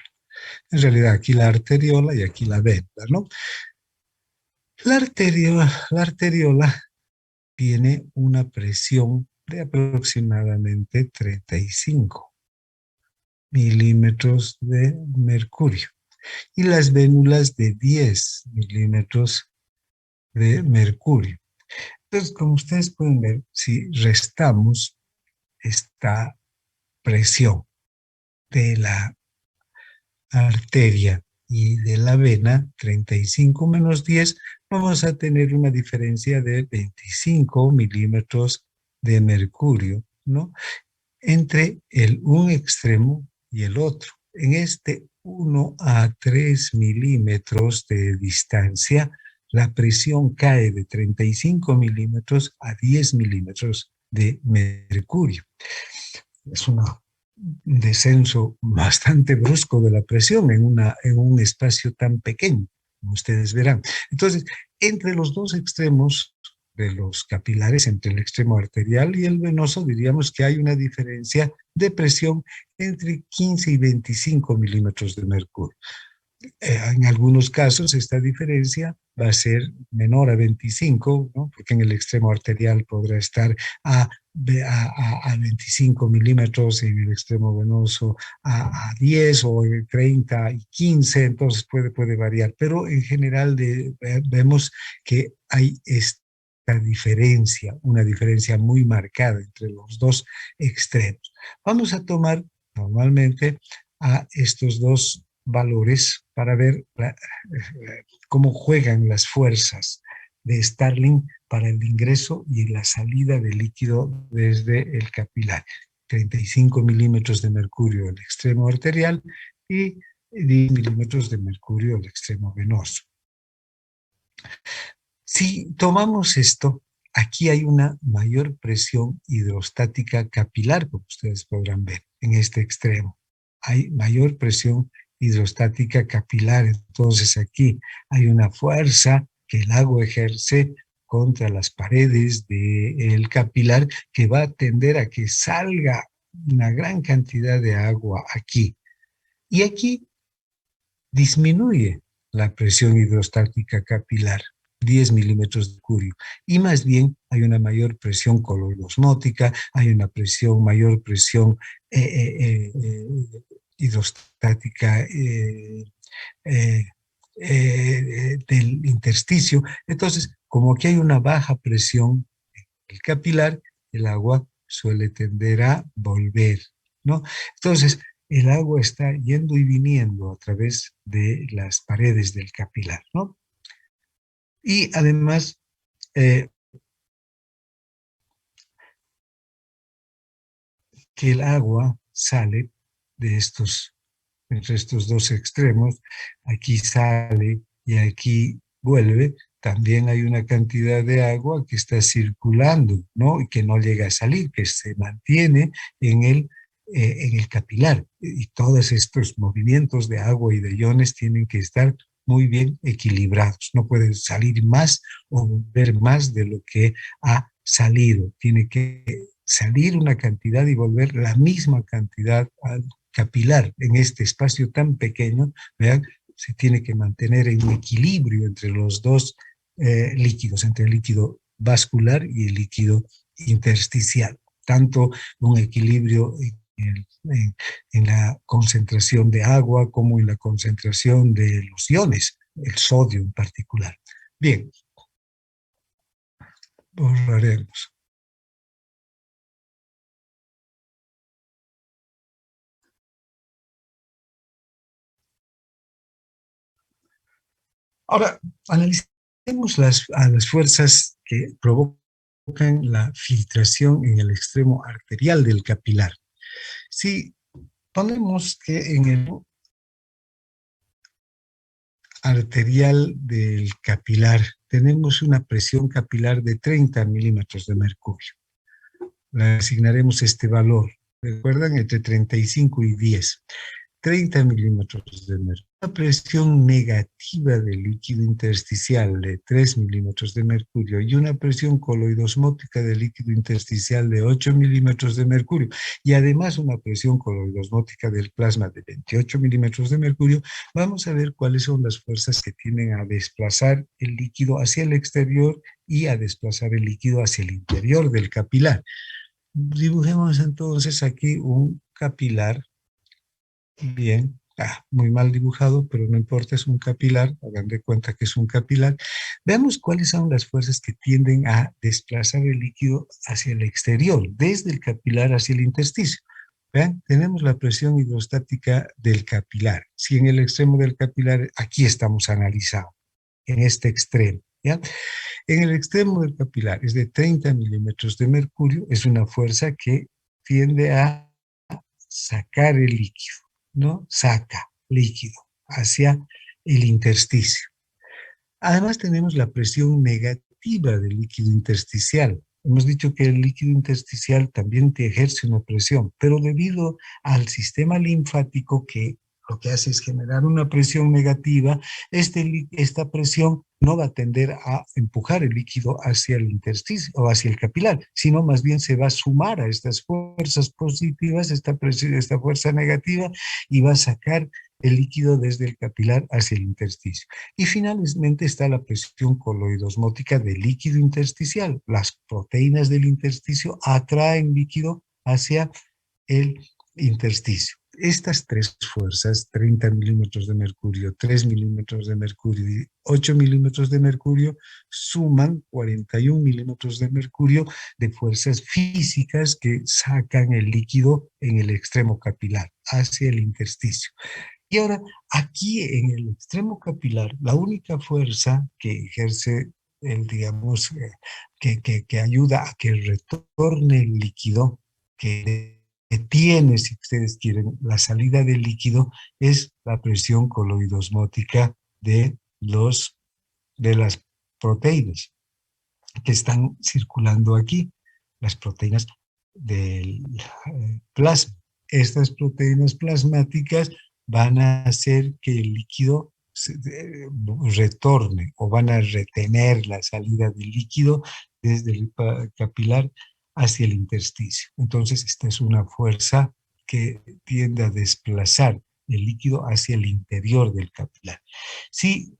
En realidad aquí la arteriola y aquí la vena, ¿no? La arteriola tiene una presión de aproximadamente 35 milímetros de mercurio y las vénulas de 10 milímetros de mercurio. Entonces, como ustedes pueden ver, si restamos esta presión de la arteria y de la vena, 35 menos 10, vamos a tener una diferencia de 25 milímetros de mercurio, ¿no? Entre un extremo y el otro. En este 1 a 3 milímetros de distancia, la presión cae de 35 milímetros a 10 milímetros de mercurio. Es un descenso bastante brusco de la presión en un espacio tan pequeño, como ustedes verán. Entonces, entre los dos extremos de los capilares, entre el extremo arterial y el venoso, diríamos que hay una diferencia de presión entre 15 y 25 milímetros de mercurio. En algunos casos esta diferencia va a ser menor a 25, ¿no? Porque en el extremo arterial podrá estar a 25 milímetros, en el extremo venoso a 10 o 30 y 15, entonces puede variar, pero en general vemos que hay esta diferencia, una diferencia muy marcada entre los dos extremos. Vamos a tomar normalmente a estos dos valores para ver cómo juegan las fuerzas de Starling para el ingreso y la salida de líquido desde el capilar. 35 milímetros de mercurio al extremo arterial y 10 milímetros de mercurio al extremo venoso. Si tomamos esto, aquí hay una mayor presión hidrostática capilar, como ustedes podrán ver en este extremo. Hay mayor presión hidrostática capilar, entonces aquí hay una fuerza que el agua ejerce contra las paredes del capilar que va a tender a que salga una gran cantidad de agua aquí. Y aquí disminuye la presión hidrostática capilar, 10 milímetros de mercurio, y más bien hay una mayor presión coloidosmótica, hay una mayor presión hidrostática del intersticio. Entonces, como aquí hay una baja presión en el capilar, el agua suele tender a volver, ¿no? Entonces, el agua está yendo y viniendo a través de las paredes del capilar, ¿no? Y además, que el agua sale de entre estos dos extremos, aquí sale y aquí vuelve, también hay una cantidad de agua que está circulando, ¿no? Y que no llega a salir, que se mantiene en el capilar. Y todos estos movimientos de agua y de iones tienen que estar muy bien equilibrados. No pueden salir más o volver más de lo que ha salido. Tiene que salir una cantidad y volver la misma cantidad al capilar en este espacio tan pequeño. Vean, se tiene que mantener en un equilibrio entre los dos líquidos, entre el líquido vascular y el líquido intersticial. Tanto un equilibrio en la concentración de agua como en la concentración de los iones, el sodio en particular. Bien, borraremos. Ahora, analicemos las fuerzas que provocan la filtración en el extremo arterial del capilar. Si ponemos que en el arterial del capilar tenemos una presión capilar de 30 milímetros de mercurio, le asignaremos este valor, ¿recuerdan? Entre 35 y 10. 30 milímetros de mercurio. Una presión negativa del líquido intersticial de 3 milímetros de mercurio y una presión coloidosmótica del líquido intersticial de 8 milímetros de mercurio y además una presión coloidosmótica del plasma de 28 milímetros de mercurio, vamos a ver cuáles son las fuerzas que tienden a desplazar el líquido hacia el exterior y a desplazar el líquido hacia el interior del capilar. Dibujemos entonces aquí un capilar. Bien, muy mal dibujado, pero no importa, es un capilar, hagan de cuenta que es un capilar. Veamos cuáles son las fuerzas que tienden a desplazar el líquido hacia el exterior, desde el capilar hacia el intersticio. Vean, tenemos la presión hidrostática del capilar. Si en el extremo del capilar, aquí estamos analizando, en este extremo, ¿ya? En el extremo del capilar es de 30 milímetros de mercurio, es una fuerza que tiende a sacar el líquido, ¿no? Saca líquido hacia el intersticio. Además tenemos la presión negativa del líquido intersticial. Hemos dicho que el líquido intersticial también te ejerce una presión, pero debido al sistema linfático que lo que hace es generar una presión negativa, esta presión no va a tender a empujar el líquido hacia el intersticio o hacia el capilar, sino más bien se va a sumar a estas fuerzas positivas, esta presión, esta fuerza negativa, y va a sacar el líquido desde el capilar hacia el intersticio. Y finalmente está la presión coloidosmótica del líquido intersticial. Las proteínas del intersticio atraen líquido hacia el intersticio. Estas tres fuerzas, 30 milímetros de mercurio, 3 milímetros de mercurio y 8 milímetros de mercurio, suman 41 milímetros de mercurio de fuerzas físicas que sacan el líquido en el extremo capilar hacia el intersticio. Y ahora, aquí en el extremo capilar, la única fuerza que ejerce, digamos, que ayuda a que retorne el líquido, que detiene, si ustedes quieren, la salida del líquido, es la presión coloidosmótica de las proteínas que están circulando aquí, las proteínas del plasma. Estas proteínas plasmáticas van a hacer que el líquido retorne o van a retener la salida del líquido desde el capilar hacia el intersticio. Entonces, esta es una fuerza que tiende a desplazar el líquido hacia el interior del capilar. Si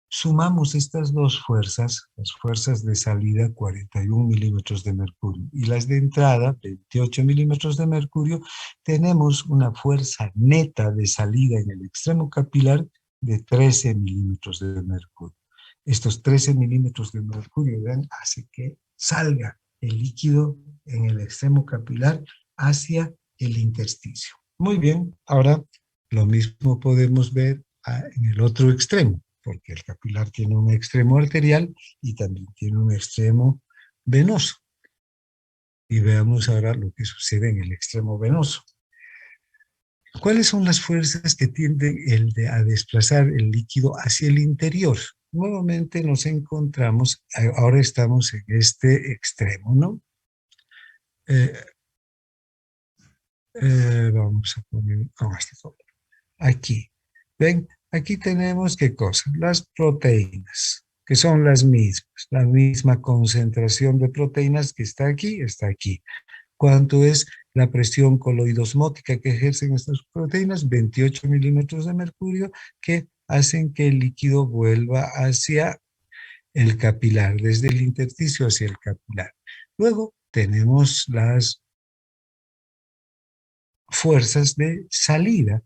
sumamos estas dos fuerzas, las fuerzas de salida 41 milímetros de mercurio y las de entrada 28 milímetros de mercurio, tenemos una fuerza neta de salida en el extremo capilar de 13 milímetros de mercurio. Estos 13 milímetros de mercurio, vean, hace que salga el líquido en el extremo capilar hacia el intersticio. Muy bien, ahora lo mismo podemos ver en el otro extremo, porque el capilar tiene un extremo arterial y también tiene un extremo venoso. Y veamos ahora lo que sucede en el extremo venoso. ¿Cuáles son las fuerzas que tienden a desplazar el líquido hacia el interior? Nuevamente nos encontramos, ahora estamos en este extremo, ¿no? Vamos a poner con este color. Aquí. ¿Ven? Aquí tenemos ¿qué cosa? Las proteínas, que son las mismas, la misma concentración de proteínas que está aquí, está aquí. ¿Cuánto es la presión coloidosmótica que ejercen estas proteínas? 28 milímetros de mercurio, que hacen que el líquido vuelva hacia el capilar, desde el intersticio hacia el capilar. Luego tenemos las fuerzas de salida,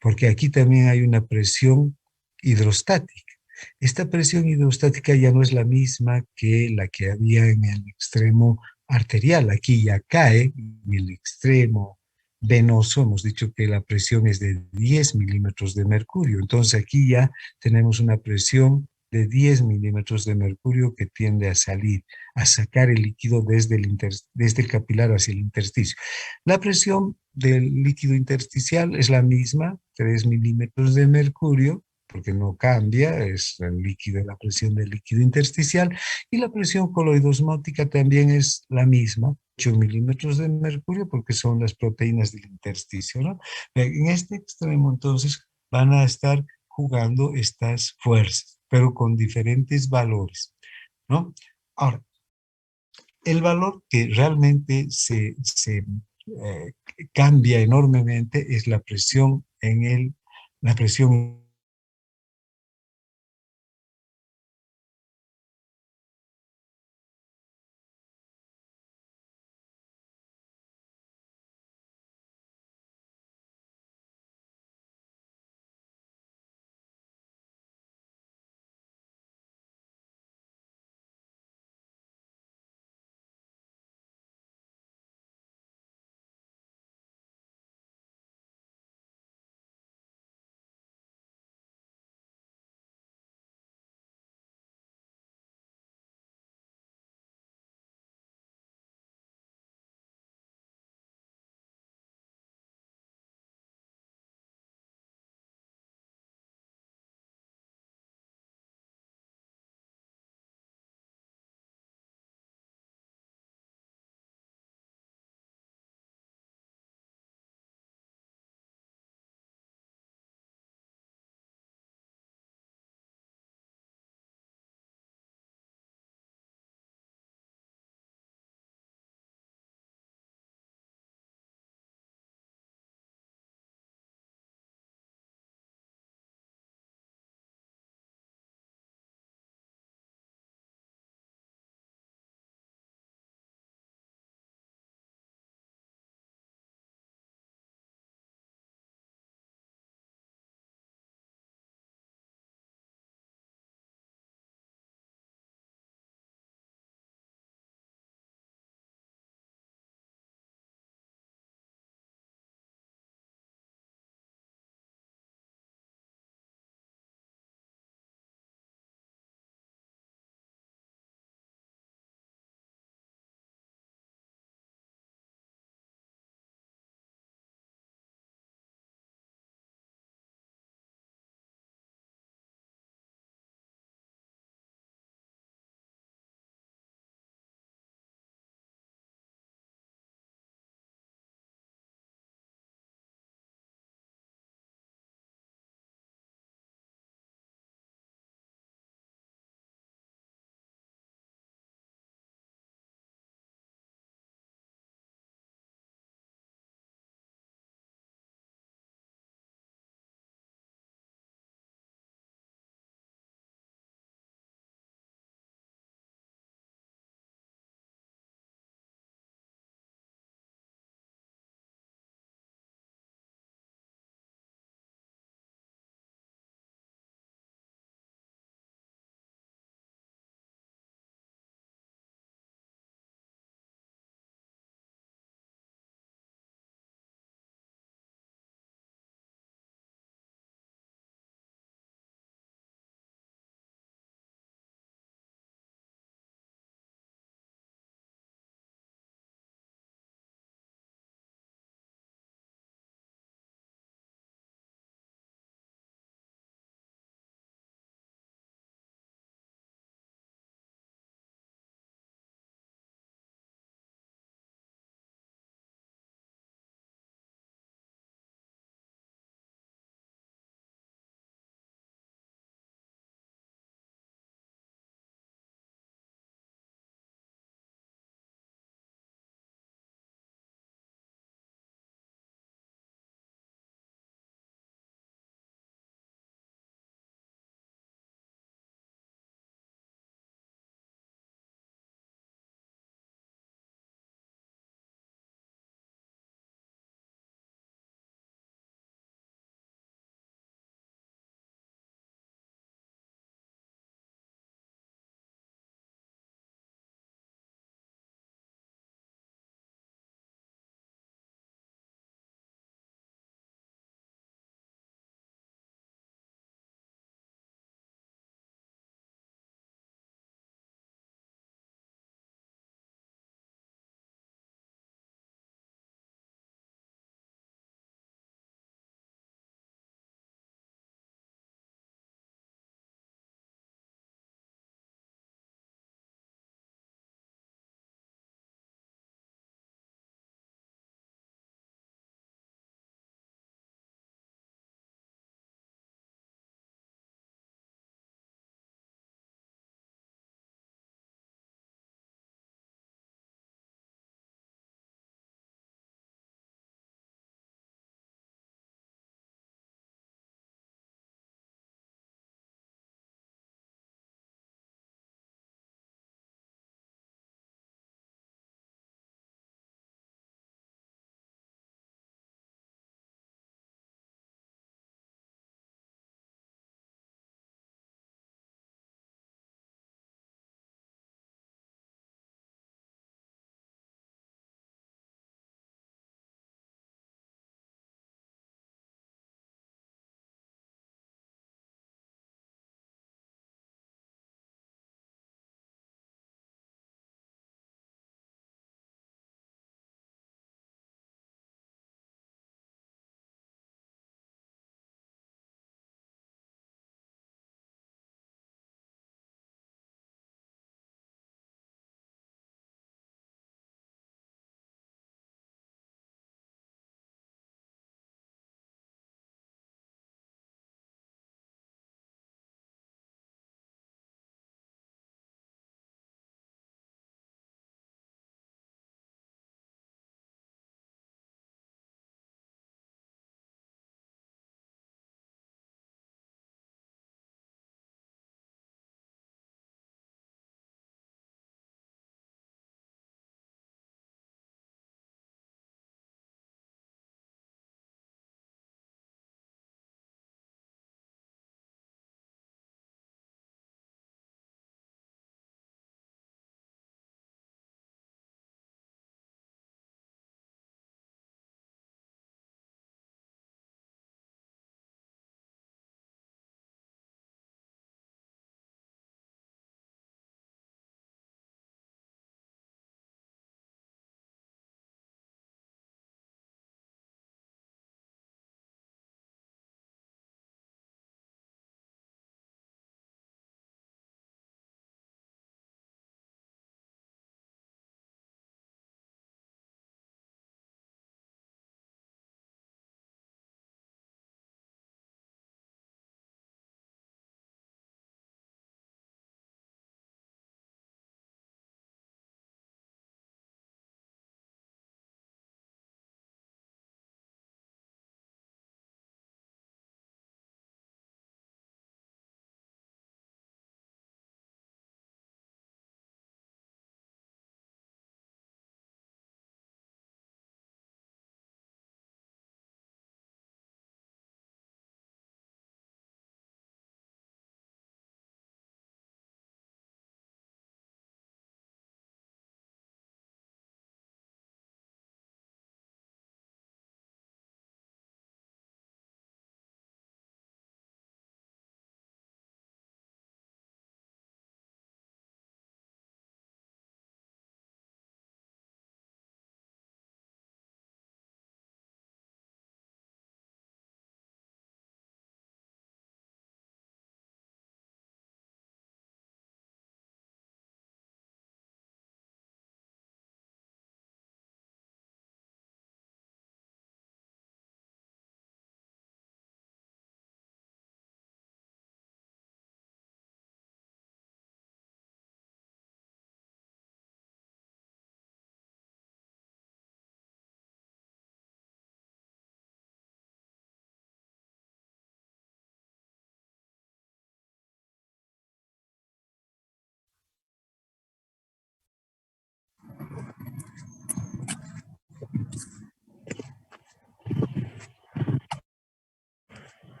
porque aquí también hay una presión hidrostática. Esta presión hidrostática ya no es la misma que la que había en el extremo arterial. Aquí ya cae en el extremo venoso. Hemos dicho que la presión es de 10 milímetros de mercurio. Entonces aquí ya tenemos una presión de 10 milímetros de mercurio que tiende a salir, a sacar el líquido desde el capilar hacia el intersticio. La presión del líquido intersticial es la misma, 3 milímetros de mercurio, porque no cambia, es el líquido, la presión del líquido intersticial, y la presión coloidosmótica también es la misma, milímetros de mercurio porque son las proteínas del intersticio, ¿no? En este extremo, entonces, van a estar jugando estas fuerzas, pero con diferentes valores, ¿no? Ahora, el valor que realmente cambia enormemente es la presión la presión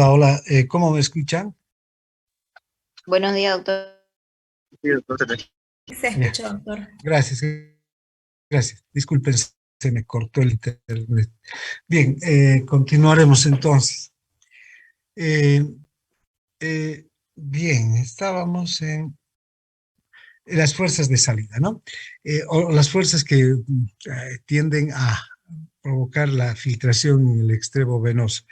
Hola, hola. ¿Cómo me escuchan? Buenos días, doctor. Se Ya, escucha, doctor. gracias, gracias. Disculpen, se me cortó el internet. Bien, continuaremos entonces. Eh, bien, estábamos en las fuerzas de salida, ¿no? O las fuerzas que tienden a provocar la filtración en el extremo venoso.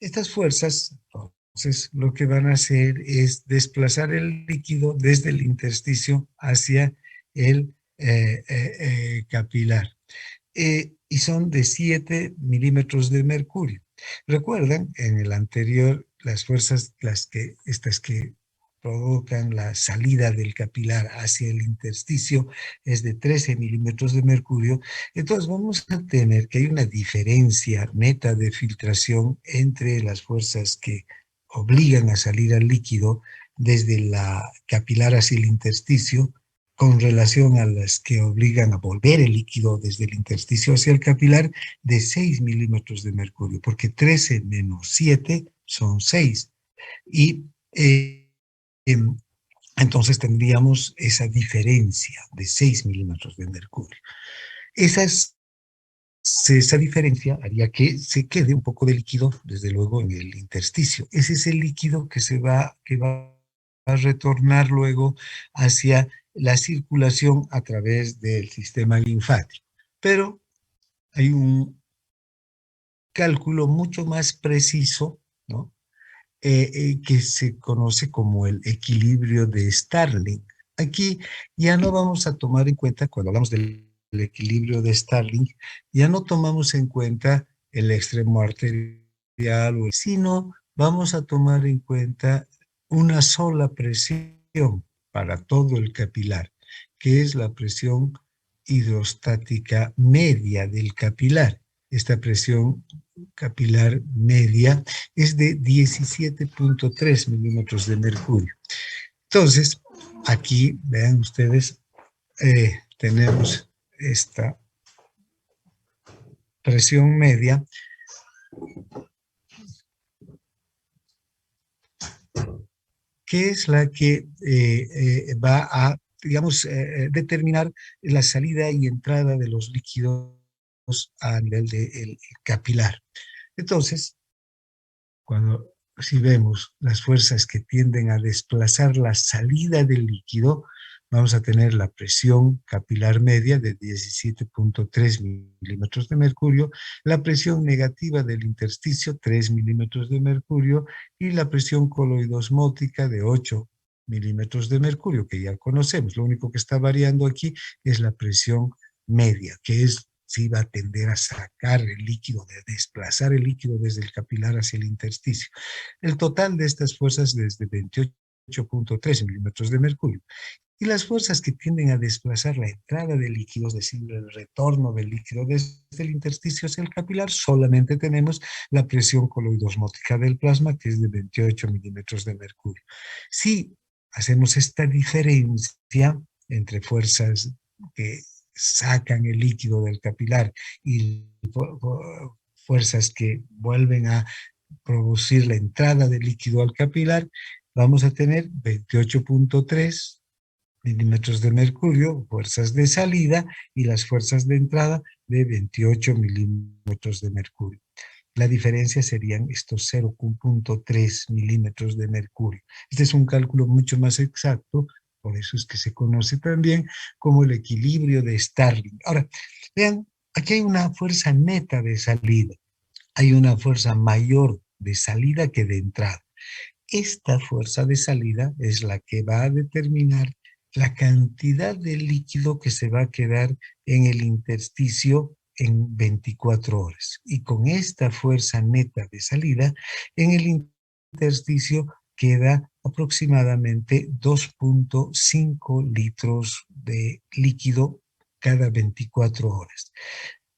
Estas fuerzas, entonces, lo que van a hacer es desplazar el líquido desde el intersticio hacia el capilar. Y son de 7 milímetros de mercurio. Recuerdan, en el anterior, las fuerzas, estas que provocan la salida del capilar hacia el intersticio es de 13 milímetros de mercurio. Entonces vamos a tener que hay una diferencia neta de filtración entre las fuerzas que obligan a salir al líquido desde la capilar hacia el intersticio con relación a las que obligan a volver el líquido desde el intersticio hacia el capilar de 6 milímetros de mercurio, porque 13 menos 7 son 6. Y em, entonces tendríamos esa diferencia de 6 milímetros de mercurio. Esa diferencia haría que se quede un poco de líquido, desde luego, en el intersticio. Ese es el líquido que va a retornar luego hacia la circulación a través del sistema linfático. Pero hay un cálculo mucho más preciso, ¿no? Que se conoce como el equilibrio de Starling. Aquí ya no vamos a tomar en cuenta, cuando hablamos del equilibrio de Starling, ya no tomamos en cuenta el extremo arterial, sino vamos a tomar en cuenta una sola presión para todo el capilar, que es la presión hidrostática media del capilar. Esta presión capilar media es de 17.3 milímetros de mercurio. Entonces, aquí, vean ustedes, tenemos esta presión media que es la que va a, digamos, determinar la salida y entrada de los líquidos a nivel del capilar. Entonces, cuando si vemos las fuerzas que tienden a desplazar la salida del líquido, vamos a tener la presión capilar media de 17.3 milímetros de mercurio, la presión negativa del intersticio, 3 milímetros de mercurio, y la presión coloidosmótica de 8 milímetros de mercurio, que ya conocemos. Lo único que está variando aquí es la presión media, que es si va a tender a sacar el líquido, de desplazar el líquido desde el capilar hacia el intersticio. El total de estas fuerzas es de 28.3 milímetros de mercurio. Y las fuerzas que tienden a desplazar la entrada de líquidos, es decir, el retorno del líquido desde el intersticio hacia el capilar, solamente tenemos la presión coloidosmótica del plasma, que es de 28 milímetros de mercurio. Si hacemos esta diferencia entre fuerzas que sacan el líquido del capilar y fuerzas que vuelven a producir la entrada del líquido al capilar, vamos a tener 28.3 milímetros de mercurio, fuerzas de salida, y las fuerzas de entrada de 28 milímetros de mercurio. La diferencia serían estos 0.3 milímetros de mercurio. Este es un cálculo mucho más exacto, por eso es que se conoce también como el equilibrio de Starling. Ahora, vean, aquí hay una fuerza neta de salida, hay una fuerza mayor de salida que de entrada. Esta fuerza de salida es la que va a determinar la cantidad de líquido que se va a quedar en el intersticio en 24 horas. Y con esta fuerza neta de salida, en el intersticio queda aproximadamente 2.5 litros de líquido cada 24 horas.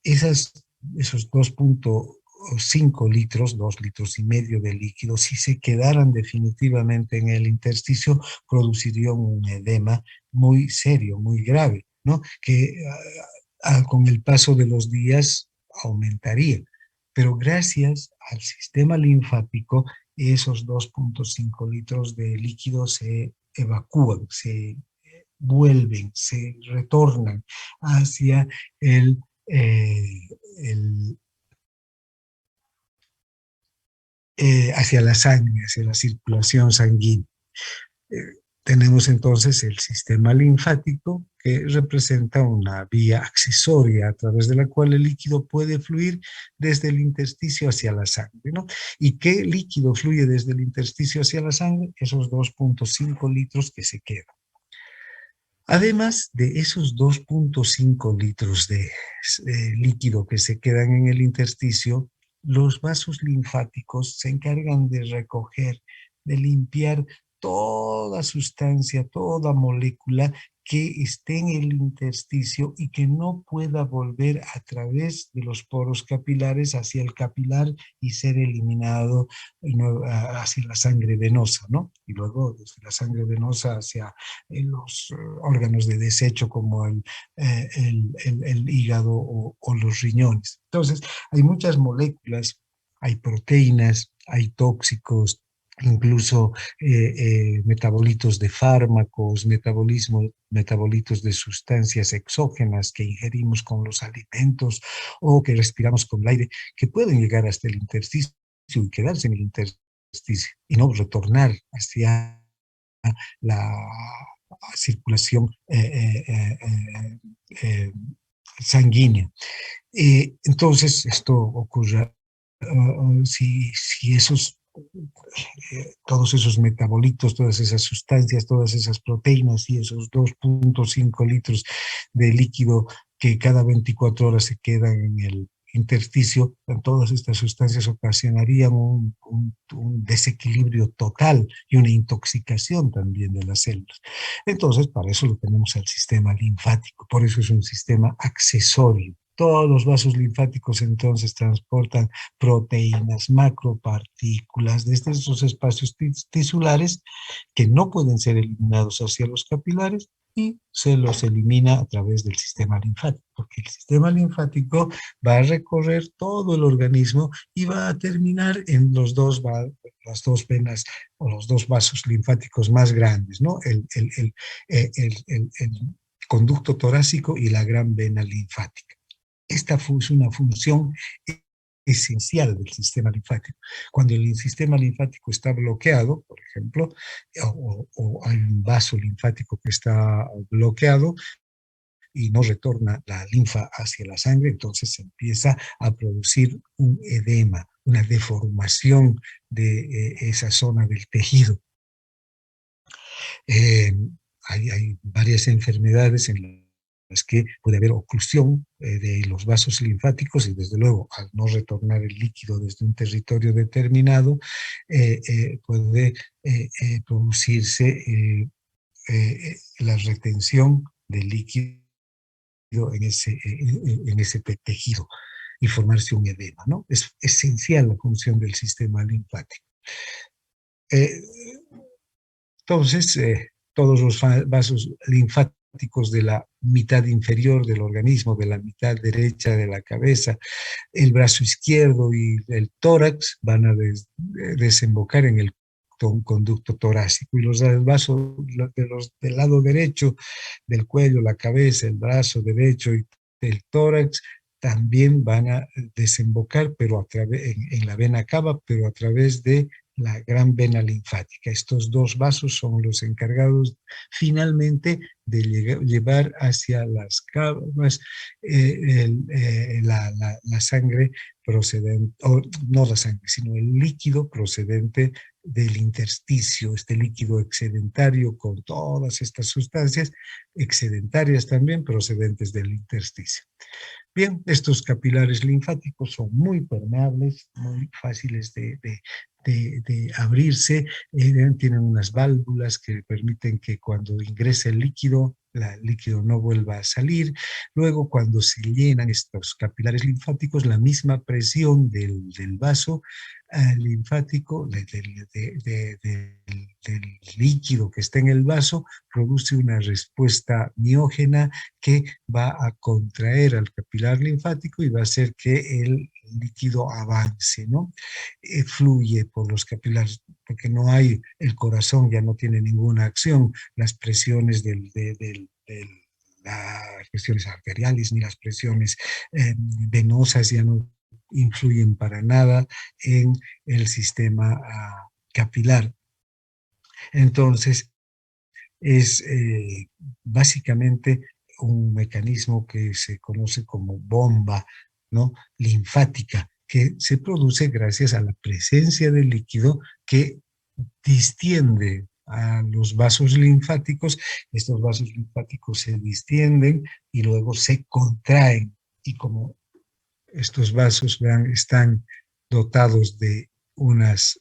Esos 2.5 litros, 2,5 litros de líquido, si se quedaran definitivamente en el intersticio, producirían un edema muy serio, muy grave, ¿no? Que con el paso de los días aumentaría. Pero gracias al sistema linfático, esos 2.5 litros de líquido se evacúan, se vuelven, se retornan hacia el, eh, el, hacia la sangre, hacia la circulación sanguínea. Tenemos entonces el sistema linfático, que representa una vía accesoria a través de la cual el líquido puede fluir desde el intersticio hacia la sangre, ¿no? ¿Y qué líquido fluye desde el intersticio hacia la sangre? Esos 2.5 litros que se quedan. Además de esos 2.5 litros de líquido que se quedan en el intersticio, los vasos linfáticos se encargan de recoger, de limpiar toda sustancia, toda molécula que esté en el intersticio y que no pueda volver a través de los poros capilares hacia el capilar y ser eliminado hacia la sangre venosa, ¿no? Y luego desde la sangre venosa hacia los órganos de desecho como el hígado o los riñones. Entonces, hay muchas moléculas, hay proteínas, hay tóxicos, incluso metabolitos de fármacos, metabolitos de sustancias exógenas que ingerimos con los alimentos o que respiramos con el aire, que pueden llegar hasta el intersticio y quedarse en el intersticio y no retornar hacia la circulación sanguínea. Entonces, esto ocurre si esos todos esos metabolitos, todas esas sustancias, todas esas proteínas y esos 2.5 litros de líquido que cada 24 horas se quedan en el intersticio, todas estas sustancias ocasionarían un desequilibrio total y una intoxicación también de las células. Entonces, para eso lo tenemos al sistema linfático, por eso es un sistema accesorio. Todos los vasos linfáticos entonces transportan proteínas, macropartículas, desde esos espacios tisulares que no pueden ser eliminados hacia los capilares y se los elimina a través del sistema linfático, porque el sistema linfático va a recorrer todo el organismo y va a terminar en las dos venas o los dos vasos linfáticos más grandes, ¿no? El conducto torácico y la gran vena linfática. Esta es una función esencial del sistema linfático. Cuando el sistema linfático está bloqueado, por ejemplo, o hay un vaso linfático que está bloqueado y no retorna la linfa hacia la sangre, entonces se empieza a producir un edema, una deformación de esa zona del tejido. Hay varias enfermedades en las que puede haber oclusión de los vasos linfáticos y desde luego al no retornar el líquido desde un territorio determinado puede producirse la retención del líquido en ese tejido y formarse un edema, ¿no? Es esencial la función del sistema linfático. Entonces, todos los vasos linfáticos de la mitad inferior del organismo, de la mitad derecha de la cabeza, el brazo izquierdo y el tórax van a desembocar en el conducto torácico, y los vasos del lado derecho del cuello, la cabeza, el brazo derecho y el tórax también van a desembocar pero en la vena cava, pero a través de la gran vena linfática. Estos dos vasos son los encargados finalmente de llevar hacia las cavas la sangre procedente, o no la sangre, sino el líquido procedente del intersticio, este líquido excedentario con todas estas sustancias excedentarias también procedentes del intersticio. Bien, estos capilares linfáticos son muy permeables, muy fáciles de abrirse, tienen unas válvulas que permiten que cuando ingrese el líquido no vuelva a salir. Luego, cuando se llenan estos capilares linfáticos, la misma presión del vaso linfático, del líquido que está en el vaso, produce una respuesta miógena que va a contraer al capilar linfático y va a hacer que el líquido avance, ¿no? Fluye por los capilares, porque no hay, el corazón ya no tiene ninguna acción, las presiones las presiones arteriales ni las presiones venosas ya no influyen para nada en el sistema capilar. Entonces, es básicamente un mecanismo que se conoce como bomba, ¿no? Linfática, que se produce gracias a la presencia del líquido que distiende a los vasos linfáticos. Estos vasos linfáticos se distienden y luego se contraen. Y como estos vasos, vean, están dotados de unas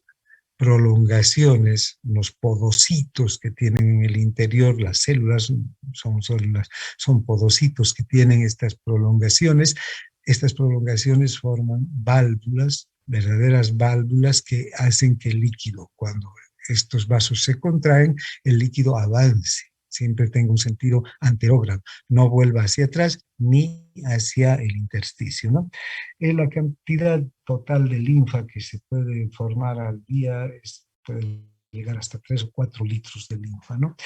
prolongaciones, los podocitos que tienen en el interior, las células son podocitos que tienen estas prolongaciones forman válvulas, verdaderas válvulas que hacen que el líquido, cuando estos vasos se contraen, el líquido avance, siempre tenga un sentido anterógrado, no vuelva hacia atrás ni hacia el intersticio, ¿no? La cantidad total de linfa que se puede formar al día puede llegar hasta 3 o 4 litros de linfa, ¿no?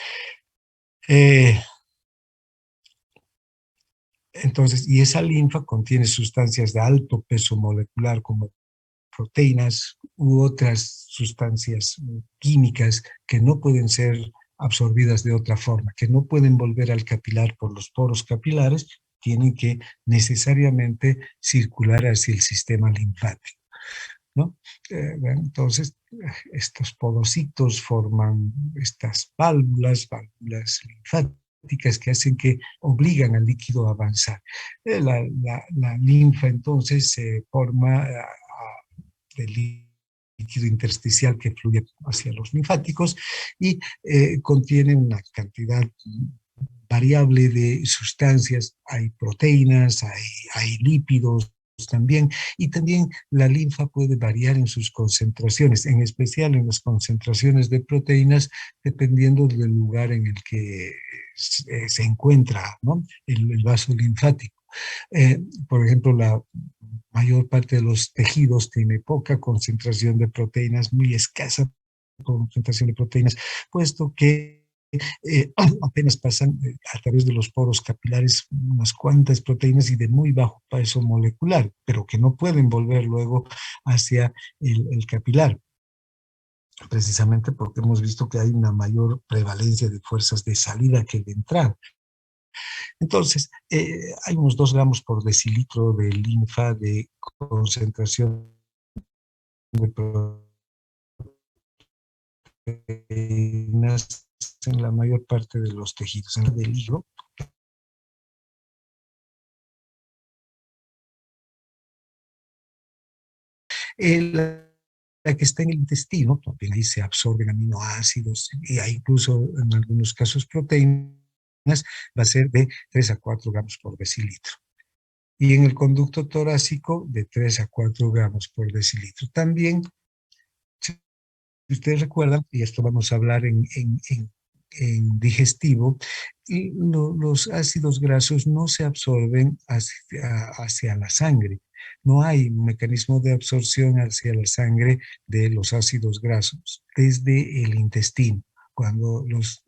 Entonces, y esa linfa contiene sustancias de alto peso molecular como proteínas u otras sustancias químicas que no pueden ser absorbidas de otra forma, que no pueden volver al capilar por los poros capilares, tienen que necesariamente circular hacia el sistema linfático, ¿no? Entonces, estos podocitos forman estas válvulas linfáticas que hacen que obligan al líquido a avanzar. La linfa entonces se forma del líquido intersticial que fluye hacia los linfáticos y contiene una cantidad variable de sustancias, hay proteínas, hay lípidos también, y también la linfa puede variar en sus concentraciones, en especial en las concentraciones de proteínas, dependiendo del lugar en el que se encuentra, ¿no? El vaso linfático. Por ejemplo, la mayor parte de los tejidos tiene poca concentración de proteínas, muy escasa concentración de proteínas, puesto que apenas pasan a través de los poros capilares unas cuantas proteínas y de muy bajo peso molecular, pero que no pueden volver luego hacia el capilar, precisamente porque hemos visto que hay una mayor prevalencia de fuerzas de salida que de entrada. Entonces, hay unos 2 gramos por decilitro de linfa de concentración de proteínas en la mayor parte de los tejidos. En el del hígado, la que está en el intestino, también ahí se absorben aminoácidos y hay incluso en algunos casos proteínas, va a ser de 3 a 4 gramos por decilitro. Y en el conducto torácico de 3 a 4 gramos por decilitro. También, si ustedes recuerdan, y esto vamos a hablar en digestivo, y los ácidos grasos no se absorben hacia la sangre. No hay un mecanismo de absorción hacia la sangre de los ácidos grasos desde el intestino. Cuando las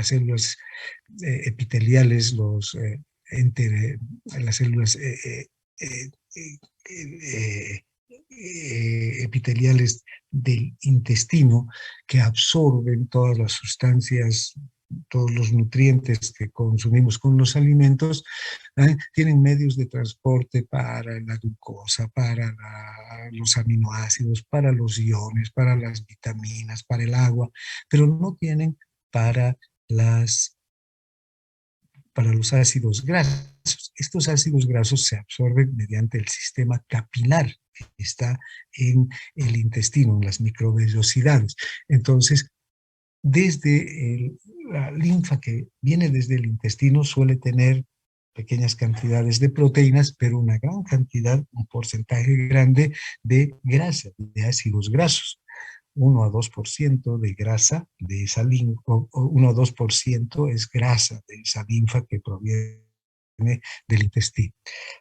células epiteliales, las células epiteliales del intestino que absorben todas las sustancias, todos los nutrientes que consumimos con los alimentos, tienen medios de transporte para la glucosa, para los aminoácidos, para los iones, para las vitaminas, para el agua, pero no tienen para los ácidos grasos. Estos ácidos grasos se absorben mediante el sistema capilar que está en el intestino, en las microvellosidades. Entonces, la linfa que viene desde el intestino suele tener pequeñas cantidades de proteínas, pero una gran cantidad, un porcentaje grande de grasa, de ácidos grasos. 1 a 2% de grasa de esa linfa, o 1 a 2% es grasa de esa linfa que proviene del intestino.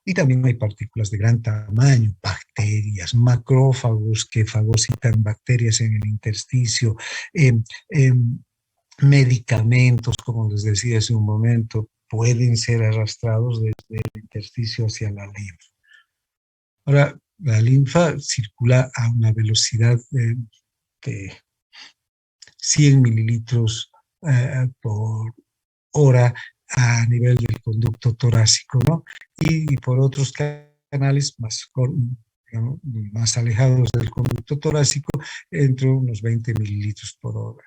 Y también hay partículas de gran tamaño, bacterias, macrófagos que fagocitan bacterias en el intersticio, medicamentos, como les decía hace un momento, pueden ser arrastrados desde el intersticio hacia la linfa. Ahora, la linfa circula a una velocidad de 100 mililitros por hora a nivel del conducto torácico, ¿no? Y por otros canales digamos, más alejados del conducto torácico, entre unos 20 mililitros por hora.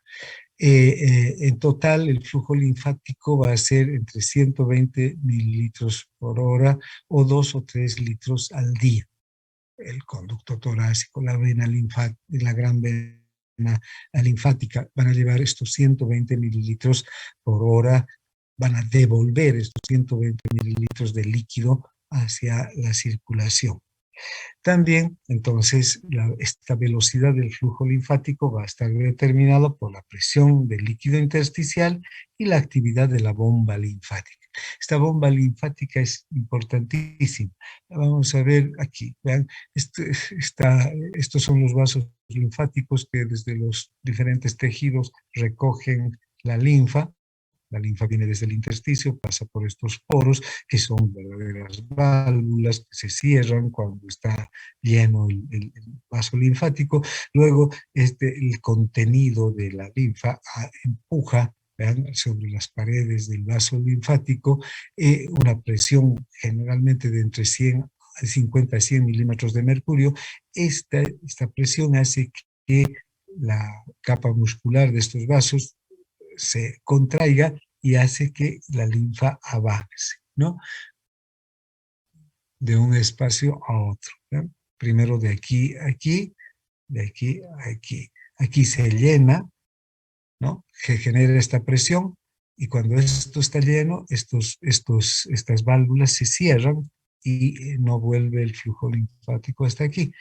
En total, el flujo linfático va a ser entre 120 mililitros por hora o 2 o 3 litros al día. El conducto torácico, la vena linfática, la gran vena linfática van a llevar estos 120 mililitros por hora, van a devolver estos 120 mililitros de líquido hacia la circulación. También, entonces, esta velocidad del flujo linfático va a estar determinada por la presión del líquido intersticial y la actividad de la bomba linfática. Esta bomba linfática es importantísima. Vamos a ver aquí, vean, estos son los vasos linfáticos que desde los diferentes tejidos recogen la linfa. La linfa viene desde el intersticio, pasa por estos poros, que son verdaderas válvulas que se cierran cuando está lleno el vaso linfático. Luego, el contenido de la linfa empuja, vean, sobre las paredes del vaso linfático, una presión generalmente de entre 50 a 100 milímetros de mercurio. Esta presión hace que la capa muscular de estos vasos se contraiga y hace que la linfa avance, ¿no? De un espacio a otro, ¿no? Primero de aquí a aquí, de aquí a aquí. Aquí se llena, ¿no? Que genera esta presión, y cuando esto está lleno, estas válvulas se cierran y no vuelve el flujo linfático hasta aquí.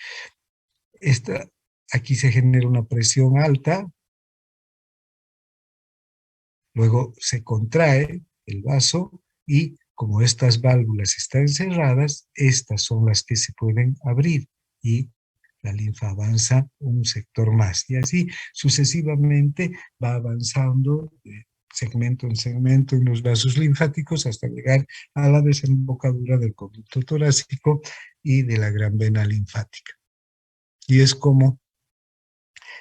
Aquí se genera una presión alta, luego se contrae el vaso y como estas válvulas están cerradas, estas son las que se pueden abrir y la linfa avanza un sector más. Y así sucesivamente va avanzando de segmento en segmento en los vasos linfáticos hasta llegar a la desembocadura del conducto torácico y de la gran vena linfática. Y es como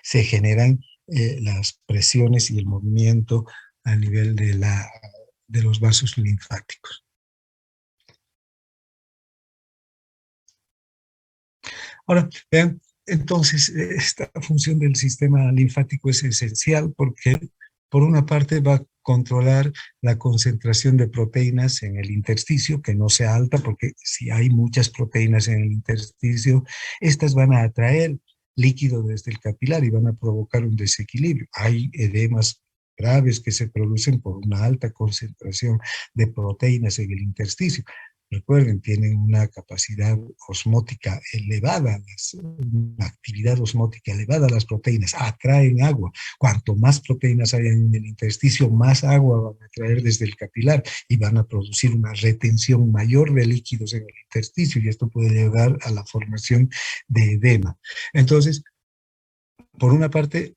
se generan las presiones y el movimiento a nivel de los vasos linfáticos. Ahora, vean, entonces, esta función del sistema linfático es esencial porque, por una parte, va a controlar la concentración de proteínas en el intersticio, que no sea alta, porque si hay muchas proteínas en el intersticio, estas van a atraer líquido desde el capilar y van a provocar un desequilibrio. Hay edemas graves que se producen por una alta concentración de proteínas en el intersticio. Recuerden, tienen una capacidad osmótica elevada, una actividad osmótica elevada las proteínas, atraen agua. Cuanto más proteínas hay en el intersticio, más agua van a atraer desde el capilar y van a producir una retención mayor de líquidos en el intersticio, y esto puede llevar a la formación de edema. Entonces, por una parte,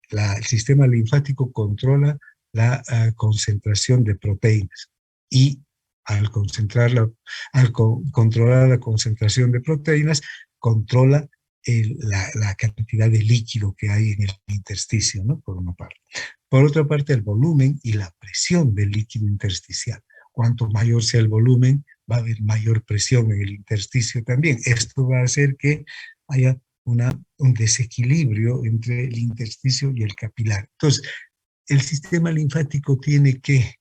el sistema linfático controla la concentración de proteínas, y al controlar la concentración de proteínas, controla la cantidad de líquido que hay en el intersticio, ¿no? Por una parte. Por otra parte, el volumen y la presión del líquido intersticial. Cuanto mayor sea el volumen, va a haber mayor presión en el intersticio también. Esto va a hacer que haya un desequilibrio entre el intersticio y el capilar. Entonces, el sistema linfático tiene que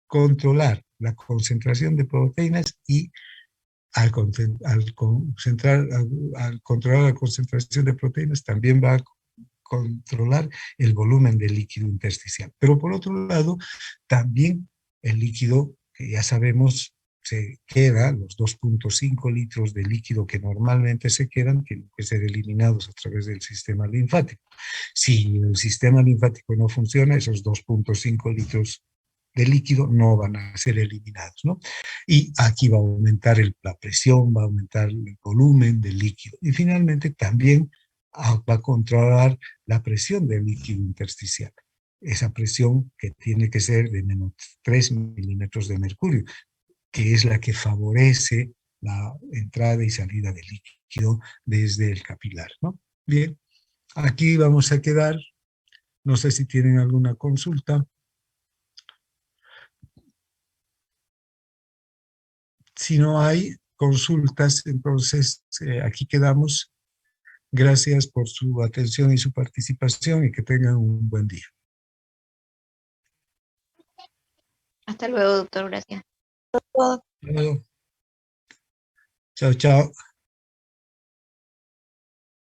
controlar la concentración de proteínas y al controlar la concentración de proteínas también va a controlar el volumen del líquido intersticial. Pero por otro lado, también el líquido que ya sabemos se queda, los 2.5 litros de líquido que normalmente se quedan, tienen que ser eliminados a través del sistema linfático. Si el sistema linfático no funciona, esos 2.5 litros de líquido no van a ser eliminados, ¿no? Y aquí va a aumentar la presión, va a aumentar el volumen del líquido. Y finalmente también va a controlar la presión del líquido intersticial. Esa presión que tiene que ser de menos 3 milímetros de mercurio, que es la que favorece la entrada y salida del líquido desde el capilar, ¿no? Bien, aquí vamos a quedar. No sé si tienen alguna consulta. Si no hay consultas, entonces aquí quedamos. Gracias por su atención y su participación y que tengan un buen día. Hasta luego, doctor. Gracias. Chao, chao.